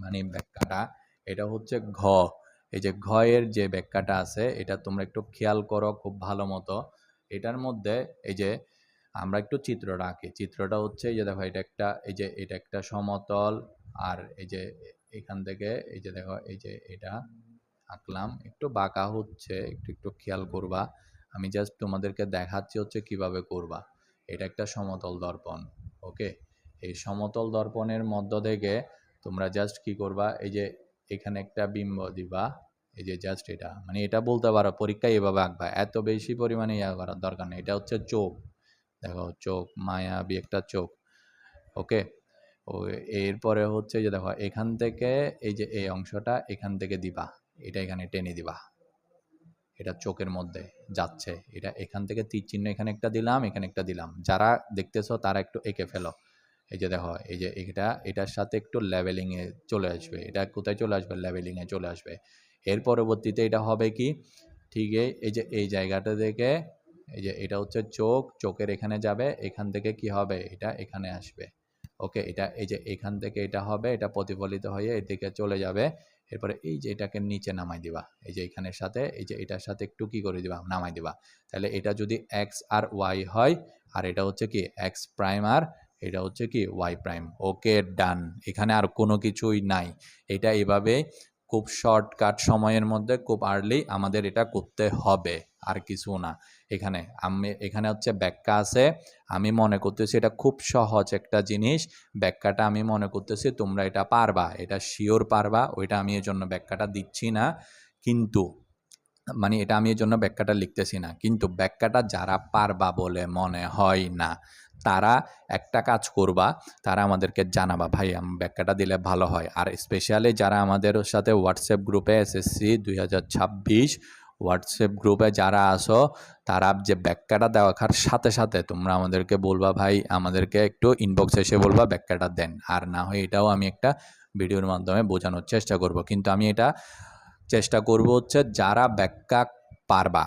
মানে ব্যাখ্যাটা, এটা হচ্ছে ঘ। এই যে ঘ এর যে ব্যাখ্যাটা আছে, এটা তোমরা একটু খেয়াল করো খুব ভালো মতো। এটার মধ্যে এই যে আমরা একটু চিত্রটা আঁকি। চিত্রটা হচ্ছে এই যে দেখো, এটা একটা, এই যে এটা একটা সমতল, আর এই যে এখান থেকে এই যে দেখো, এই যে এটা আঁকলাম, একটু বাঁকা হচ্ছে, একটু একটু খেয়াল করবা। আমি জাস্ট তোমাদেরকে দেখাচ্ছি হচ্ছে কিভাবে করবা। এটা একটা সমতল দর্পণ। ওকে, এই সমতল দর্পণের মধ্য থেকে তোমরা জাস্ট কি করবা, এই যে এখানে একটা বিম্ব দিবা। এই যে জাস্ট এটা, মানে এটা বলতে পারো পরীক্ষায় এভাবে আঁকবা, এত বেশি পরিমাণে ইয়া করার দরকার নেই। এটা হচ্ছে চোখ, দেখো চোখ, মায়াবী একটা চোখ। ওকে, ও এরপরে হচ্ছে যে দেখো এখান থেকে এই যে এই অংশটা এখান থেকে দিবা, এটা এখানে টেনে দিবা, এটা চোখের মধ্যে যাচ্ছে। এটা এখান থেকে তীর চিহ্ন এখানে একটা দিলাম, এখানে একটা দিলাম। যারা দেখতেছো তারা একটু এঁকে ফেলো। এই যে দেখো, এই যে এটার সাথে একটু লেভেলিংয়ে চলে আসবে। এটা কোথায় চলে আসবে? লেভেলিংয়ে চলে আসবে। এর পরবর্তীতে এটা হবে কি, ঠিক এই যে এই জায়গাটা থেকে, এই যে এটা হচ্ছে চোখ, চোখের এখানে যাবে, এখান থেকে কি হবে? এটা এখানে আসবে। ওকে, এটা এই যে এখান থেকে এটা হবে, এটা প্রতিফলিত হয়ে এদিকে চলে যাবে। এরপরে এই যে এটাকে নিচে নামাই দিবা, এই যে এখানের সাথে, এই যে এটার সাথে একটু কি করে দিবা? নামাই দিবা। তাহলে এটা যদি এক্স আর ওয়াই হয়, আর এটা হচ্ছে কি এক্স প্রাইম, আর এটা হচ্ছে কি ওয়াই প্রাইম। ওকে, ডান। এখানে আর কোনো কিছুই নাই। এটা এভাবে খুব শর্টকাট সময়ের মধ্যে খুব আর্লি আমাদের এটা করতে হবে, আর কিছু না। এখানে হচ্ছে ব্যাখ্যা আছে। আমি মনে করতেছি এটা খুব সহজ একটা জিনিস। ব্যাখ্যাটা আমি মনে করতেছি তোমরা এটা পারবা, এটা শিওর পারবা। ওইটা আমি এর জন্য ব্যাখ্যাটা দিচ্ছি না, কিন্তু মানে এটা আমি এর জন্য ব্যাখ্যাটা লিখতেছি না, কিন্তু ব্যাখ্যাটা যারা পারবা বলে মনে হয় না, তারা একটা কাজ করবা, তারা আমাদেরকে জানাবা, ভাই ব্যাখ্যাটা দিলে ভালো হয়। আর স্পেশালি যারা আমাদের সাথে হোয়াটসঅ্যাপ গ্রুপে এসএসসি 2026 হোয়াটসঅ্যাপ গ্রুপে যারা আসো, তারা যে ব্যাখ্যাটা দেওয়ার সাথে সাথে তোমরা আমাদেরকে বলবা, ভাই আমাদেরকে একটু ইনবক্সে এসে বলবা ব্যাখ্যাটা দেন। আর না হয় এটাও আমি একটা ভিডিওর মাধ্যমে বোঝানোর চেষ্টা করব, কিন্তু আমি এটা চেষ্টা করব হচ্ছে যারা ব্যাখ্যা পারবা,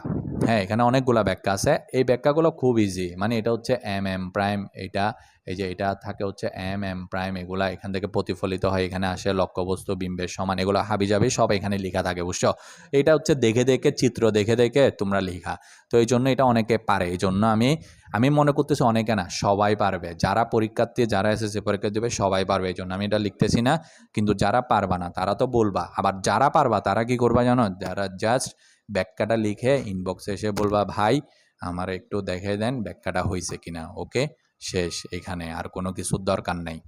হ্যাঁ, এখানে অনেকগুলা ব্যাখ্যা আছে। এই ব্যাখ্যাগুলো খুব ইজি। মানে এটা হচ্ছে এম প্রাইম, এটা এই যে এটা থাকে হচ্ছে এম প্রাইম, এগুলা এখান থেকে প্রতিফলিত হয়, এখানে আসে লক্ষ্যবস্তু বিম্বের সমান, এগুলো হাবিজাবি সব এখানে লেখা থাকে, বুঝছো? এটা হচ্ছে দেখে, দেখে চিত্র দেখে, দেখে তোমরা লেখা। তো এইজন্য এটা অনেকে পারে। এইজন্য আমি মনে করতেছি অনেকে না, সবাই পারবে। যারা পরীক্ষার্থী, যারা এসএসসি পরীক্ষা দেবে সবাই পারবে। এইজন্য আমি এটা লিখতেছি না। কিন্তু যারা পারবা না তারা তো বলবা। আবার যারা পারবা তারা কি করবা জানো? যারা জাস্ট ব্যাখ্যাটা লিখে ইনবক্সে এসে বলবা, ভাই আমার একটু দেখাই দেন ব্যাখ্যাটা হয়েছে কিনা। ওকে, শেষ। এখানে আর কোনো কিছুর দরকার নাই।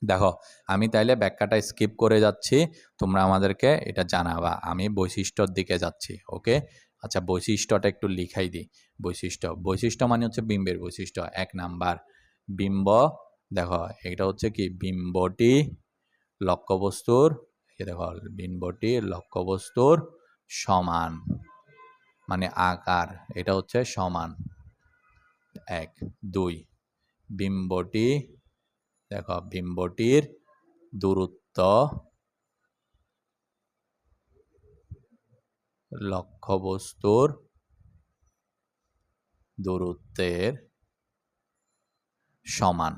দেখো, আমি তাইলে ব্যাখ্যাটা স্কিপ করে যাচ্ছি, তোমরা আমাদেরকে এটা জানাবা। আমি বৈশিষ্ট্যর দিকে যাচ্ছি। ওকে, আচ্ছা, বৈশিষ্ট্যটা একটু লিখাই দিই। বৈশিষ্ট্য মানে হচ্ছে বিম্বের বৈশিষ্ট্য। 1 নাম্বার, বিম্ব। দেখো, এটা হচ্ছে কি, বিম্বটি লক্ষ্যবস্তুর, দেখো বিম্বটি লক্ষ্যবস্তুর সমান, মানে আকার, এটা হচ্ছে সমান। 1 2, বিম্বটি, দেখো বিম্বটির দূরত্ব লক্ষ্যবস্তুর দূরত্বের সমান।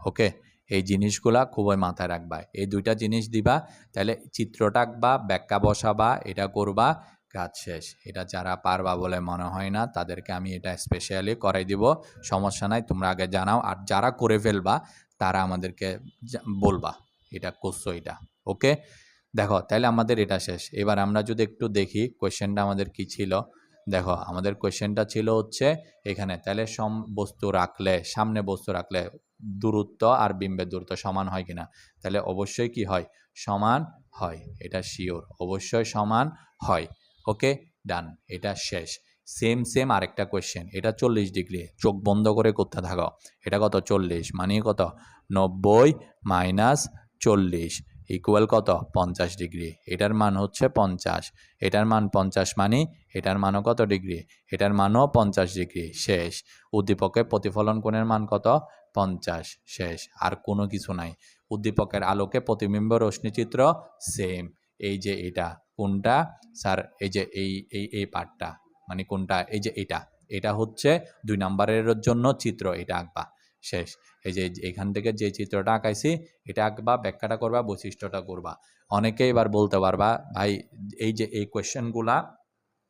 ওকে, এই জিনিসগুলা খুবই মাথায় রাখবা। এই দুইটা জিনিস দিবা, তাহলে চিত্রটা আঁকবা, ব্যাখ্যা বসাবা, এটা করবা, কাজ শেষ। এটা যারা পারবা বলে মনে হয় না তাদেরকে আমি এটা স্পেশালি করাই দিব, সমস্যা নাই, তোমরা আগে জানাও। আর যারা করে ফেলবা তারা আমাদেরকে বলবা এটা করছো এটা। ওকে, দেখো তাহলে আমাদের এটা শেষ। এবার আমরা যদি একটু দেখি কোয়েশ্চেনটা আমাদের কি ছিল। দেখো, আমাদের কোয়েশ্চেনটা ছিল হচ্ছে এখানে, তাহলে সামনে বস্তু রাখলে দূরত্ব আর বিম্বের দূরত্ব সমান হয় কিনা? তাহলে অবশ্যই কি হয়? সমান হয়, এটা শিওর, অবশ্যই সমান হয়। ওকে, ডান, এটা শেষ। সেম আরেকটা কোয়েশ্চেন, এটা 40 ডিগ্রি, চোখ বন্ধ করে করতে থাকো। এটা কত? 40, মানে কত? 90 মাইনাস 40 ইকুয়াল কত? 50 ডিগ্রি। এটার মান হচ্ছে 50, এটার মান 50, মানে এটার মানও কত ডিগ্রি? এটার মানও 50 ডিগ্রি। শেষ। উদ্দীপকের প্রতিফলন কোণের মান কত? 50। শেষ, আর কোনো কিছু নাই। উদ্দীপকের আলোকে প্রতিবিম্ব রশ্মিচিত্র সেম। এই যে এটা কোনটা স্যার? এই যে এই পার্টটা, মানে কোনটা? এই যে এটা হচ্ছে 2 নাম্বারের জন্য চিত্র, এটা আঁকবা। শেষ। এই যে এখান থেকে যে চিত্রটা আঁকাইছি এটা আঁকবা, ব্যাখ্যাটা করবা, বৈশিষ্ট্যটা করবা। অনেকে এবার বলতে পারবা, ভাই এই যে এই কোয়েশ্চেনগুলা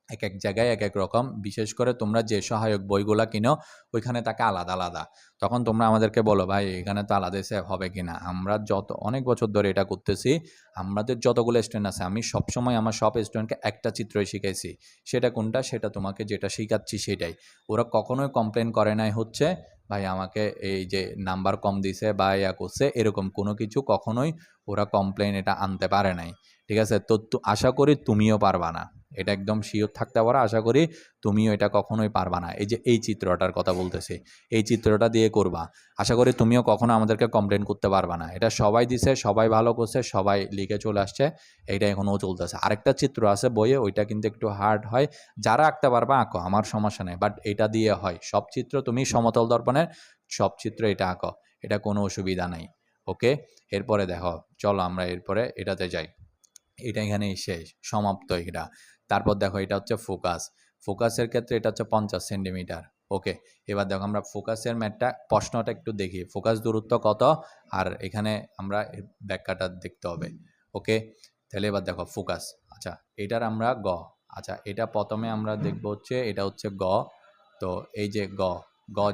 এক এক জায়গায় এক এক রকম, বিশেষ করে তোমরা যে সহায়ক বইগুলা কিনো ওইখানে তাকে আলাদা আলাদা। তখন তোমরা আমাদেরকে বলো, ভাই এখানে তো আলাদা এসে হবে কিনা। আমরা অনেক বছর ধরে এটা করতেছি, আমাদের যতগুলো স্টুডেন্ট আছে আমি সবসময় আমার সব স্টুডেন্টকে একটা চিত্রই শিখাইছি। সেটা কোনটা? সেটা তোমাকে যেটা শিখাচ্ছি সেটাই। ওরা কখনোই কমপ্লেন করে নাই হচ্ছে ভাই আমাকে এই যে নাম্বার কম দিছে বা ইয়া করছে, এরকম কোনো কিছু কখনোই ওরা কমপ্লেন এটা আনতে পারে নাই। ঠিক আছে, তো আশা করি তুমিও পারবা না, এটা একদম শিওর থাকতে পারো। আশা করি তুমিও এটা কখনোই পারবা না। এই যে এই চিত্রটার কথা বলতেছি, এই চিত্রটা দিয়ে করবা, আশা করি তুমিও কখনো আমাদেরকে কমপ্লেন করতে পারবা না। এটা সবাই দিছে, সবাই ভালো করছে, সবাই লিখে চলে আসছে, এইটা এখনও চলতেছে। আরেকটা চিত্র আছে বইয়ে, ওইটা কিন্তু একটু হার্ড হয়, যারা আঁকতে পারবা আঁকো, আমার সমস্যা নেই, বাট এটা দিয়ে হয়। সব চিত্র তুমি সমতল দর্পণের সব চিত্র এটা আঁকো, এটা কোনো অসুবিধা নাই। ওকে, এরপরে দেখো, চলো আমরা এরপরে এটাতে যাই। এটা এখানেই শেষ, সমাপ্ত এটা। তারপর দেখো, এটা হচ্ছে ফোকাসের ক্ষেত্রে এটা হচ্ছে 50 সেন্টিমিটার। ওকে, এবার দেখো আমরা ফোকাসের ম্যাথটা, প্রশ্নটা একটু দেখি। ফোকাস দূরত্ব কত, আর এখানে আমরা ব্যাখ্যাটা দেখতে হবে। ওকে, তাহলে এবার দেখো ফোকাস, আচ্ছা এটার আমরা আচ্ছা এটা প্রথমে আমরা দেখব হচ্ছে, এটা হচ্ছে তো এই যে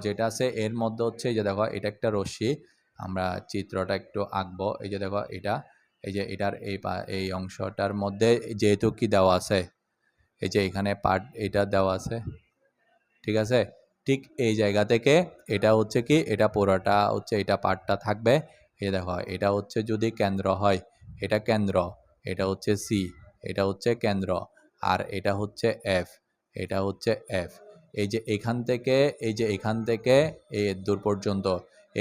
যেটা আছে এর মধ্যে হচ্ছে, এই যে দেখো এটা একটা রশ্মি, আমরা চিত্রটা একটু আঁকবো। এই যে দেখো এটা, এই যে এটার এই অংশটার মধ্যে যেহেতু কি দেওয়া আছে, এই যে এখানে পার্ট এটা দেওয়া আছে, ঠিক আছে, ঠিক এই জায়গা থেকে এটা হচ্ছে কি, এটা পুরোটা হচ্ছে এটা পার্টটা থাকবে। এই দেখো এটা হচ্ছে যদি কেন্দ্র হয়, এটা কেন্দ্র, এটা হচ্ছে সি, এটা হচ্ছে কেন্দ্র, আর এটা হচ্ছে এফ, এটা হচ্ছে এফ। এই যে এখান থেকে, এই যে এখান থেকে এই দূর পর্যন্ত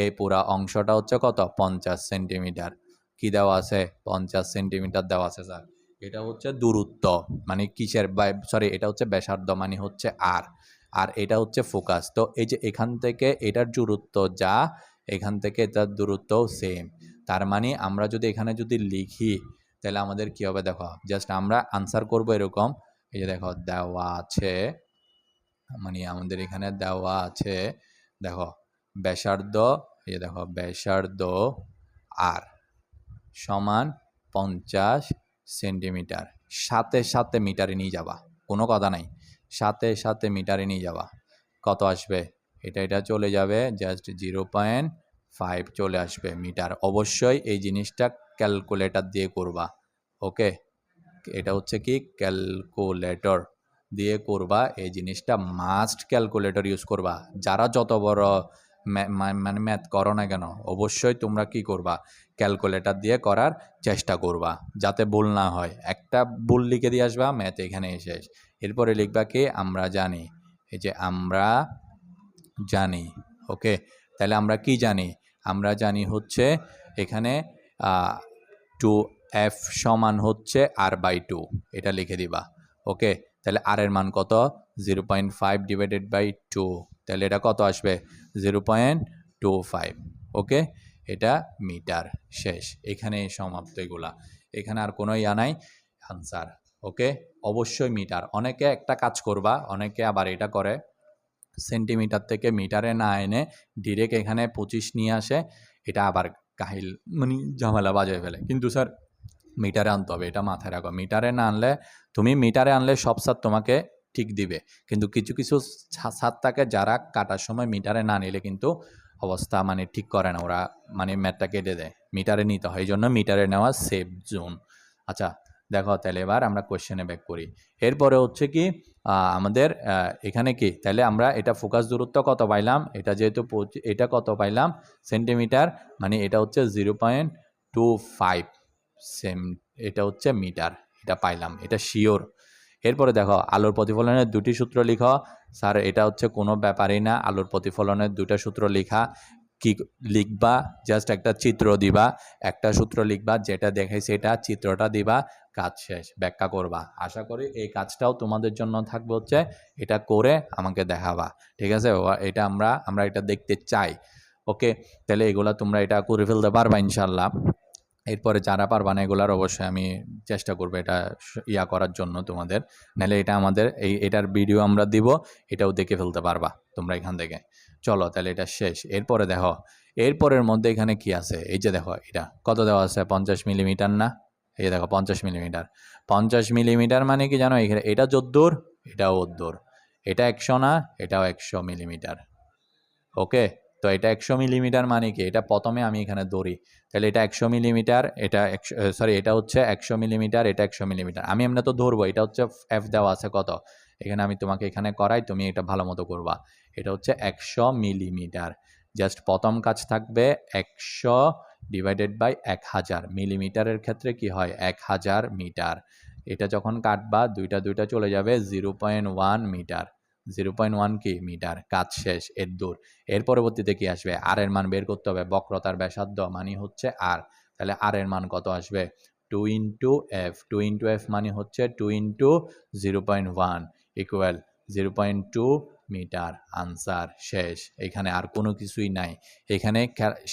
এই পুরা অংশটা হচ্ছে কত? 50 সেন্টিমিটার। কি দেওয়া আছে? 50 সেন্টিমিটার দেওয়া আছে স্যার। এটা হচ্ছে দূরত্ব, মানে কিসের, সরি এটা হচ্ছে ব্যাসার্ধ, মানে হচ্ছে আর এটা হচ্ছে ফোকাস। তো এই যে এখান থেকে এটার দূরত্ব যা, এখান থেকে এটার দূরত্ব সেম। তার মানে আমরা যদি এখানে যদি লিখি তাহলে আমাদের কি হবে? দেখো জাস্ট আমরা আনসার করব এরকম। এই যে দেখো দেওয়া আছে মানে আমাদের এখানে দেওয়া আছে, দেখো ব্যাসার্ধ, এই যে দেখো ব্যাসার্ধ আর সমান 50 সেন্টিমিটার, সাথে সাথে মিটারে নিয়ে যাবা, কোনো কথা নাই, সাথে সাথে মিটারে নিয়ে যাবা। কত আসবে? এটা চলে যাবে জাস্ট 0.5 চলে আসবে মিটার। অবশ্যই এই জিনিসটা ক্যালকুলেটর দিয়ে করবা। ওকে, এটা হচ্ছে কি ক্যালকুলেটর দিয়ে করবা, এই জিনিসটা মাস্ট ক্যালকুলেটর ইউজ করবা। যারা যত বড় মানে ম্যাথ করো না কেন, অবশ্যই তোমরা কি করবা, ক্যালকুলেটর দিয়ে করার চেষ্টা করবা, যাতে ভুল না হয়। একটা ভুল লিখে দিয়ে আসবা, ম্যাথ এখানে শেষ। এরপরে লিখবা কি, আমরা জানি, এই যে আমরা জানি। ওকে, তাহলে আমরা কি জানি? আমরা জানি হচ্ছে এখানে 2f সমান হচ্ছে r/2, এটা লিখে দিবা। ওকে, তাহলে r এর মান কত? 0.5 ডিভাইডেড বাই 2, তাহলে এটা কত আসবে? 0.25। ওকে, এটা মিটার। শেষ, এখানে সমাপ্ত এগুলা, এখানে আর কোনো ইয়া নাই, আনসার। ওকে, অবশ্যই মিটার। অনেকে একটা কাজ করবা, অনেকে আবার এটা করে সেন্টিমিটার থেকে মিটারে না এনে ডিরেক্ট এখানে 25 নিয়ে আসে, এটা আবার কাহিল মানে ঝামেলা বাজায় ফেলে। কিন্তু স্যার মিটারে আনতে হবে, এটা মাথায় রাখো। মিটারে না আনলে, তুমি মিটারে আনলে সব স্যার তোমাকে ঠিক দিবে, কিন্তু কিছু কিছু স্যার থাকে যারা কাটার সময় মিটারে না নিলে কিন্তু অবস্থা মানে ঠিক করে না, ওরা মানে ম্যাথটা কেটে দেয়। মিটারে নিতে হয়, এই জন্য মিটারে নেওয়া সেফ জোন। আচ্ছা দেখো, তাহলে এবার আমরা কোয়েশ্চেনে ব্যাক করি। এরপরে হচ্ছে কি আমাদের এখানে কি, তাহলে আমরা এটা ফোকাস দূরত্ব কত পাইলাম, এটা যেহেতু এটা কত পাইলাম সেন্টিমিটার, মানে এটা হচ্ছে 0.25 এটা হচ্ছে মিটার, এটা পাইলাম, এটা শিওর। এরপরে দেখো আলোর প্রতিফলনের দুটি সূত্র লিখো। স্যার এটা হচ্ছে কোনো ব্যাপারই না, আলোর প্রতিফলনের দুটা সূত্র লেখা। কি লিখবা? জাস্ট একটা চিত্র দিবা, একটা সূত্র লিখবা, যেটা দেখাই সেটা চিত্রটা দিবা, কাজ শেষ। ব্যাখ্যা করবা। আশা করি এই কাজটাও তোমাদের জন্য থাকবে হচ্ছে, এটা করে আমাকে দেখাবা, ঠিক আছে? এটা আমরা এটা দেখতে চাই। ওকে, তাহলে এগুলা তোমরা এটা করে ফেলতে পারবা ইনশাল্লাহ। এরপরে যারা পারবা না এগুলার, অবশ্যই আমি চেষ্টা করবো এটা ইয়া করার জন্য তোমাদের, নাহলে এটা আমাদের এটার ভিডিও আমরা দিব, এটাও দেখে ফেলতে পারবা তোমরা এখান থেকে। চলো তাহলে এটা শেষ। এরপরে দেখো, এরপরের মধ্যে এখানে কি আছে, এই যে দেখো এটা কত দেওয়া আছে, 50 মিলিমিটার না? এই দেখো 50 মিলিমিটার। 50 মিলিমিটার মানে কি জানো, এখানে এটা যদ্দূর এটাও অদ্দূর, এটা 100 না, এটাও 100 মিলিমিটার। ওকে, তো এটা 100 মিলিমিটার মানে কি, এটা প্রথমে আমি এখানে ধরি, তাহলে এটা 100 মিলিমিটার, এটা 100, সরি এটা হচ্ছে 100 মিলিমিটার, এটা 100 মিলিমিটার। আমি এমনি তো ধরবো, এটা হচ্ছে এফ দেওয়া আছে কত, এখানে আমি তোমাকে এখানে করাই, তুমি এটা ভালো মতো করবা। এটা হচ্ছে 100 মিলিমিটার। জাস্ট প্রথম কাজ থাকবে 100 ডিভাইডেড বাই 1000, মিলিমিটারের ক্ষেত্রে কি হয় 1000 মিটার। এটা যখন কাটবা দুইটা দুইটা চলে যাবে, 0.1 মিটার। 0.1 কি মিটার, কাজ শেষ, এর দূর। এর পরবর্তীতে কি আসবে, আর এর মান বের করতে হবে, বক্রতার ব্যাসার্ধ মানে হচ্ছে আর, তাহলে আর এর মান কত আসবে, 2 ইন্টু এফ, 2 ইন্টু এফ মানে হচ্ছে 2 ইন্টু 0.1 ইকুয়াল 0.2 মিটার। আনসার শেষ, এখানে আর কোনো কিছুই নাই, এখানে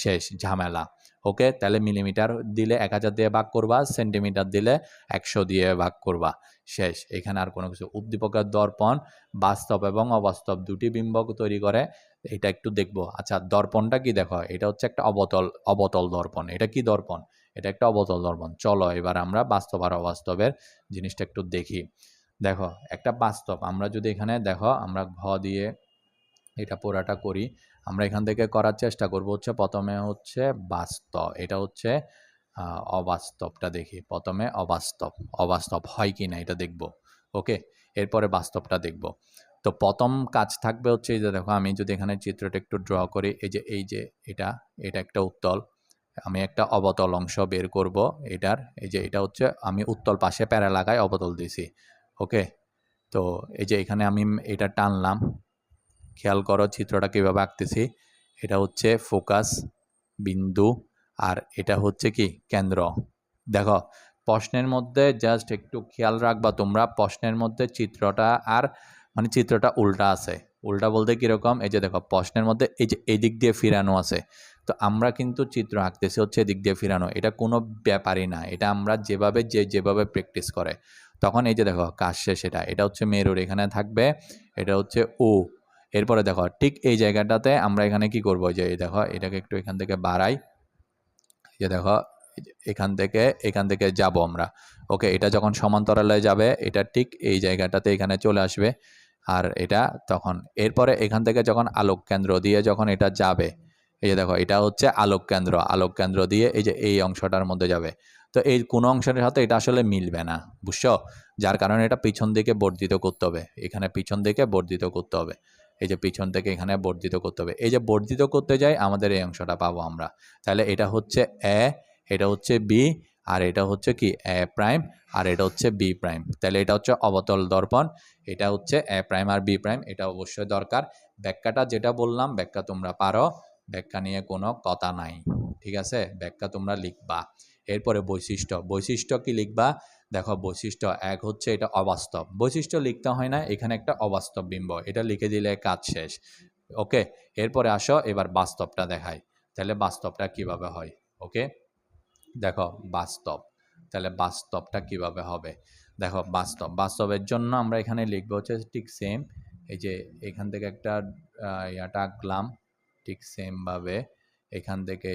শেষ ঝামেলা। ওকে, তাহলে মিলিমিটার দিলে 1000 দিয়ে ভাগ করবা, সেন্টিমিটার দিলে 100 দিয়ে ভাগ করবা, শেষ। এখানে আর কোনো কিছু। উদ্দীপকের দর্পণ বাস্তব এবং অবাস্তব দুটি বিম্বক তৈরি করে, এটা একটু দেখবো। আচ্ছা দর্পণটা কি, দেখো এটা হচ্ছে একটা অবতল দর্পণ। এটা কি দর্পণ, এটা একটা অবতল দর্পণ। চলো এবার আমরা বাস্তব আর অবাস্তবের জিনিসটা একটু দেখি। দেখো একটা বাস্তব, আমরা যদি এখানে দেখো আমরা ঘ দিয়ে এটা পুরাটা করি, আমরা এখান থেকে করার চেষ্টা করব হচ্ছে প্রথমে হচ্ছে বাস্তব, এটা হচ্ছে অবাস্তবটা দেখি প্রথমে, অবাস্তব হয় কি না এটা দেখব। ওকে, এরপরে বাস্তবটা দেখব। তো প্রথম কাজ থাকবে হচ্ছে, এই যে দেখো আমি যদি এখানে চিত্রটা একটু ড্র করি, এই যে এটা একটা উত্তল, আমি একটা অবতল অংশ বের করব এটার, এই যে এটা হচ্ছে আমি উত্তল পাশে প্যারালাগায় অবতল দিছি। ওকে, তো এই যে এখানে আমি এটা টানলাম, খেয়াল করো চিত্রটা কীভাবে আঁকতেছি। এটা হচ্ছে ফোকাস বিন্দু, আর এটা হচ্ছে কি কেন্দ্র। দেখো প্রশ্নের মধ্যে জাস্ট একটু খেয়াল রাখবা তোমরা, প্রশ্নের মধ্যে চিত্রটা আর মানে চিত্রটা উল্টা আছে। উল্টা বলতে কীরকম, এই যে দেখো প্রশ্নের মধ্যে এই যে এই দিক দিয়ে ফিরানো আছে, তো আমরা কিন্তু চিত্র আঁকতেছি হচ্ছে এদিক দিয়ে ফিরানো, এটা কোনো ব্যাপারই না, এটা আমরা যেভাবে প্র্যাকটিস করে। তখন এই যে দেখো কাজ শেষ, এটা হচ্ছে মেরুর এখানে থাকবে, এটা হচ্ছে ও। এরপরে দেখো ঠিক এই জায়গাটাতে আমরা এখানে কি করব, যে এই দেখো এটাকে একটু এখান থেকে বাড়াই, যে দেখো এখান থেকে যাব আমরা। ওকে, এটা যখন সমান্তরালে যাবে এটা ঠিক এই জায়গাটাতে এখানে চলে আসবে। আর এটা তখন এরপরে এখান থেকে যখন আলোক কেন্দ্র দিয়ে যখন এটা যাবে, এই যে দেখো এটা হচ্ছে আলোক কেন্দ্র দিয়ে এই যে এই অংশটার মধ্যে যাবে। তো এই কোনো অংশের সাথে এটা আসলে মিলবে না, বুঝছো? যার কারণে এটা পিছন দিকে বর্ধিত করতে হবে, এখানে পিছন দিকে বর্ধিত করতে হবে, এই যে পিছন থেকে এখানে বর্ধিত করতে হবে। এই যে বর্ধিত করতে যাই আমাদের এই অংশটা পাবো আমরা। তাহলে এটা হচ্ছে এ, এটা হচ্ছে বি, আর এটা হচ্ছে কি এ প্রাইম, আর এটা হচ্ছে বি প্রাইম। তাহলে এটা হচ্ছে অবতল দর্পণ, এটা হচ্ছে এ প্রাইম আর বি প্রাইম, এটা অবশ্যই দরকার। ব্যাখ্যাটা যেটা বললাম ব্যাখ্যা তোমরা পারো, ব্যাখ্যা নিয়ে কোনো কথা নাই, ঠিক আছে? ব্যাখ্যা তোমরা লিখবা। এরপরে বৈশিষ্ট্য কি লিখবা? দেখো বৈশিষ্ট্য এক হচ্ছে এটা অবাস্তব, বৈশিষ্ট্য লিখতে হয় না, এখানে একটা অবাস্তব বিম্ব, এটা লিখে দিলে কাজ শেষ। ওকে, এরপরে আসো এবার বাস্তবটা দেখাই, তাহলে বাস্তবটা কিভাবে হয়। ওকে, দেখো বাস্তব, তাহলে বাস্তবটা কিভাবে হবে। দেখো বাস্তবের জন্য আমরা এখানে লিখবো হচ্ছে ঠিক সেম, এই যে এখান থেকে একটা ইয়াটা আঁকলাম, ঠিক সেমভাবে এখান থেকে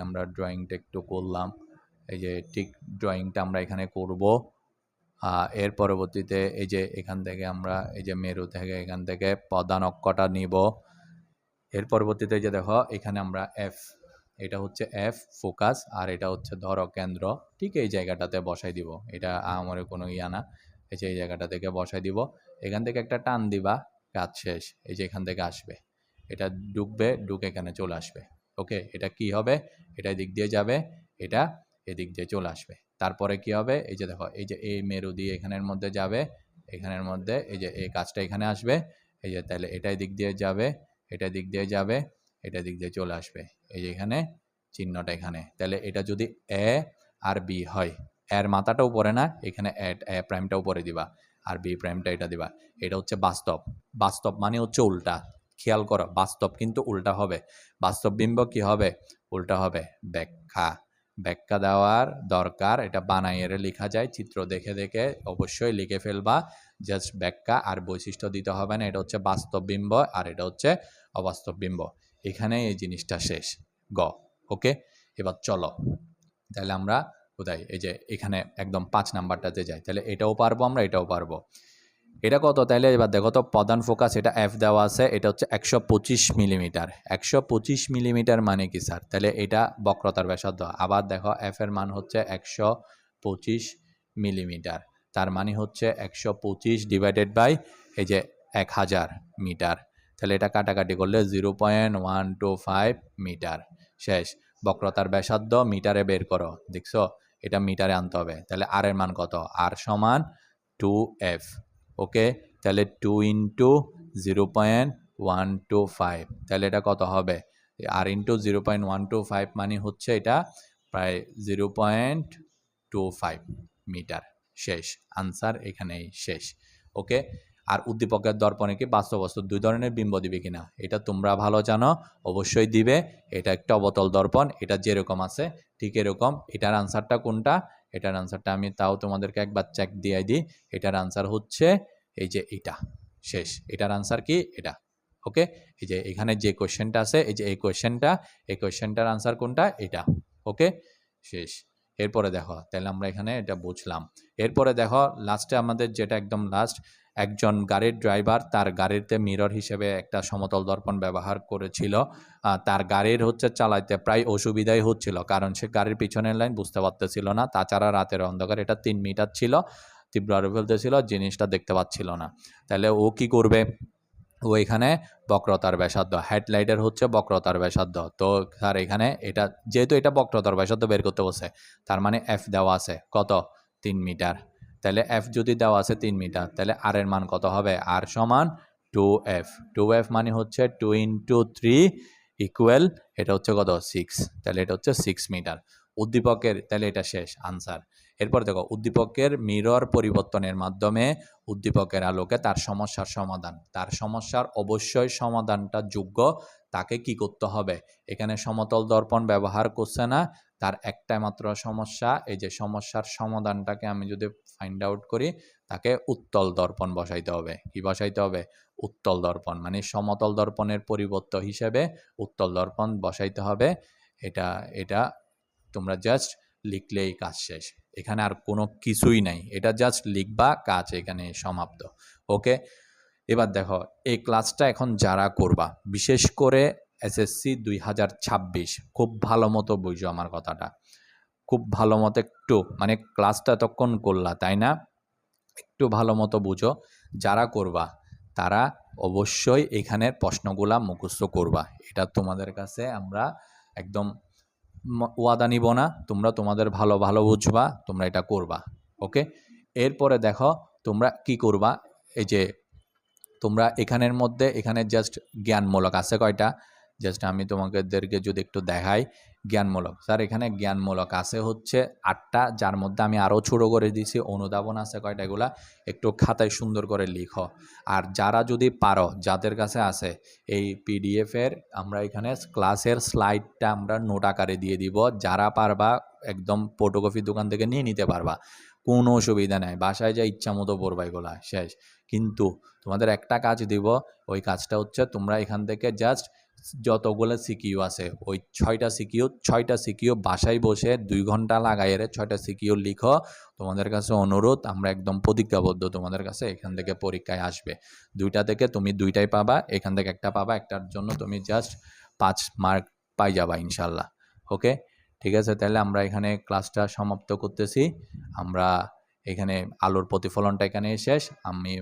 আমরা ড্রয়িংটা একটু করলাম, এই যে ঠিক ড্রয়িংটা আমরা এখানে করব। এর পরবর্তীতে এই যে এখান থেকে আমরা এই যে মেরু থেকে এখান থেকে প্রধান অক্ষটা নিব। এর পরবর্তীতে যে দেখো এখানে আমরা এফ, এটা হচ্ছে এফ ফোকাস, আর এটা হচ্ছে ধরো কেন্দ্র, ঠিক এই জায়গাটাতে বসাই দিব, এটা আমার কোনো ইয়া না, এই যে এই জায়গাটা থেকে বসাই দিব। এখান থেকে একটা টান দিবা, কাজ শেষ। এই যে এখান থেকে আসবে, এটা ঢুকে এখানে চলে আসবে। ওকে, এটা কি হবে, এটা এদিক দিয়ে যাবে, এটা এদিক দিয়ে চলে আসবে। তারপরে কি হবে, এই যে দেখো এই যে এই মেরু দিয়ে এখানের মধ্যে যাবে, এখানের মধ্যে এই যে এই কাজটা এখানে আসবে, এই যে তাহলে এটা এদিক দিয়ে যাবে, এটা দিক দিয়ে যাবে, এটা দিক দিয়ে চলে আসবে, এই যে এখানে চিহ্নটা এখানে। তাহলে এটা যদি এ আর বি হয়, এর মাথাটা উপরে না, এখানে এ প্রাইমটা উপরে দিবা, আর বি প্রাইমটা এটা দিবা। এটা হচ্ছে বাস্তব মানে হচ্ছে উল্টা। খেয়াল করো, বাস্তব কিন্তু উল্টা হবে, বাস্তব বিম্ব কি হবে, উল্টা হবে। ব্যাখ্যা দেওয়ার দরকার, এটা বানাইয়ে লেখা যায়, চিত্র দেখে দেখে অবশ্যই লিখে ফেলবা। জাস্ট ব্যাখ্যা আর বৈশিষ্ট্য দিতে হবে না, এটা হচ্ছে বাস্তব বিম্ব আর এটা হচ্ছে অবাস্তব বিম্ব। এখানে এই জিনিসটা শেষ, গ। ওকে, এবার চলো তাহলে আমরা কোথায়, এই যে এখানে একদম 5 নাম্বারটাতে যাই, তাহলে এটাও পারবো আমরা, এটাও পারবো। এটা কত, তাহলে এবার দেখো তো প্রধান ফোকাস, এটা এফ দেওয়া আছে, এটা হচ্ছে 125 মিলিমিটার। 125 মিলিমিটার মানে কি স্যার? তাহলে এটা বক্রতার ব্যাসার্ধ। আবার দেখো এফ এর মান হচ্ছে 125 মিলিমিটার, তার মানে হচ্ছে 125 ডিভাইডেড বাই এই যে 1000 মিটার। তাহলে এটা কাটাকাটি করলে 0.125 মিটার। শেষ। বক্রতার ব্যাসার্ধ মিটারে বের করো, দেখছো এটা মিটারে আনতে হবে। তাহলে আর এর মান কত, আর সমান 2f। ওকে, তাহলে 2 ইন্টু 0.125, তাহলে এটা কত হবে, আর ইন্টু 0.125 মানে হচ্ছে এটা প্রায় 0.25 মিটার। শেষ, আনসার এখানেই শেষ। ওকে, আর উদ্দীপকের দর্পণে কি বাস্তব বস্তু দুই ধরনের বিম্ব দিবে কিনা এটা তোমরা ভালো জানো, অবশ্যই দিবে। এটা একটা অবতল দর্পণ, এটা যেরকম আছে ঠিক এরকম। এটার আনসারটা কোনটা, এটার আনসারটা আমি তাও তোমাদেরকে একবার চেক দিয়ে দিই। এটার আনসার হচ্ছে এই যে এটা। শেষ, এটার আনসার কি, এটা। ওকে, এই যে এখানে যে কোয়েশ্চেনটা আছে, এই যে এই কোয়েশ্চেনটার আনসার কোনটা, এটা। ওকে, শেষ। এরপরে দেখো, তাহলে আমরা এখানে এটা বুঝলাম। এরপরে দেখো লাস্টে আমাদের যেটা একদম লাস্ট, একজন গাড়ির ড্রাইভার তার গাড়িতে মিরর হিসেবে একটা সমতল দর্পণ ব্যবহার করেছিল। তার গাড়ির হচ্ছে চালাইতে প্রায় অসুবিধাই হচ্ছিল, কারণ সে গাড়ির পিছনের লাইন বুঝতে পারতেছিল না, তাছাড়া রাতের অন্ধকার, এটা 3 মিটার ছিল, তীব্র আলো ফেলতেছিল, জিনিসটা দেখতে পাচ্ছিল না। তাহলে ও কি করবে, ও এখানে বক্রতার ব্যাসার্ধ, হেডলাইটের হচ্ছে বক্রতার ব্যাসার্ধ। তো স্যার এখানে এটা যেহেতু এটা বক্রতার ব্যাসার্ধ বের করতে বসে, তার মানে এফ দেওয়া আছে কত, 3 মিটার। তাহলে এফ যদি দেওয়া আছে 3 মিটার, তাহলে আর এর মান কত হবে, আর সমান 2f। 2f মানে হচ্ছে 2 ইন্টু 3 ইকুয়াল, এটা হচ্ছে কত, 6। তাহলে এটা হচ্ছে 6 মিটার। উদ্দীপকের, তাহলে এটা শেষ আনসার। এরপর দেখো উদ্দীপকের মিরর পরিবর্তনের মাধ্যমে উদ্দীপকের আলোকে তার সমস্যার সমাধান, তার সমস্যার অবশ্যই সমাধানটা যোগ্য, তাকে কি করতে হবে, এখানে সমতল দর্পণ ব্যবহার করছে না, তার একটাই মাত্র সমস্যা, এই যে সমস্যার সমাধানটাকে আমি যদি ফাইন্ড আউট করি, তাকে উত্তল দর্পণ বসাইতে হবে। কি বসাইতে হবে? উত্তল দর্পণ, মানে সমতল দর্পণের পরিবর্তন হিসেবে উত্তল দর্পণ বসাইতে হবে। এটা এটা তোমরা জাস্ট লিখলেই কাজ শেষ, এখানে আর কোনো কিছুই নাই, এটা জাস্ট লিখবা, কাজ এখানে সমাপ্ত। ওকে, এবার দেখো এই ক্লাসটা এখন যারা করবা, বিশেষ করে এসএসসি 2026, খুব ভালো মতো বুঝো আমার কথাটা, খুব ভালো মতো একটু, মানে ক্লাসটা এতক্ষণ করলা তাই না, একটু ভালো মতো বুঝো। যারা করবা তারা অবশ্যই এখানের প্রশ্নগুলা মুখস্থ করবা, এটা তোমাদের কাছে আমরা একদম ওয়াদা নিব না, তোমরা তোমাদের ভালো ভালো বুঝবা, তোমরা এটা করবা। ওকে, এরপরে দেখো তোমরা কি করবা, এই যে তোমরা এখানের মধ্যে এখানে জাস্ট জ্ঞানমূলক আছে কয়টা, জাস্ট আমি তোমাদেরকে যদি একটু দেখাই, জ্ঞানমূলক স্যার এখানে জ্ঞানমূলক আছে হচ্ছে 8টা, যার মধ্যে আমি আরও ছোটো করে দিয়েছি। অনুধাবন আছে কয়টা, এগুলা একটু খাতায় সুন্দর করে লিখো। আর যারা যদি পারো, যাদের কাছে আছে এই পিডিএফের, আমরা এখানে ক্লাসের স্লাইডটা আমরা নোট আকারে দিয়ে দিব, যারা পারবা একদম ফটোকপি দোকান থেকে নিয়ে নিতে পারবা, কোনো অসুবিধা নেই, বাসায় যা ইচ্ছা মতো পড়বা, এগুলা শেষ। কিন্তু তোমাদের একটা কাজ দিব, ওই কাজটা হচ্ছে তোমরা এখান থেকে জাস্ট যতগুলো সিকিউ আছে, ওই 6টা সিকিউ বাসায় বসে 2 ঘন্টা লাগাইয়ে 6টা সিকিউ লিখো। তোমাদের কাছে অনুরোধ, আমরা একদম প্রতিজ্ঞাবদ্ধ তোমাদের কাছে, এখান থেকে পরীক্ষায় আসবে 2টা থেকে তুমি 2টাই পাবা, এখান থেকে একটা পাবা, একটার জন্য তুমি জাস্ট 5 মার্ক পাই যাবা ইনশাল্লাহ। ওকে, ঠিক আছে, তাহলে আমরা এখানে ক্লাসটা সমাপ্ত করতেছি। আমরা এখানে আলোর প্রতিফলনটা এখানে শেষ। আমি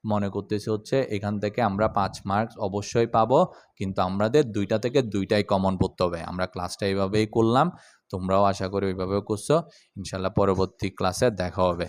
মনে করতেছি হচ্ছে এখান থেকে আমরা 5 মার্কস অবশ্যই পাবো, কিন্তু আমাদের 2টা থেকে 2টাই কমন পড়তে হবে। আমরা ক্লাসটা এইভাবেই করলাম, তোমরাও আশা করি ওইভাবেও করছো। ইনশাল্লাহ পরবর্তী ক্লাসে দেখা হবে।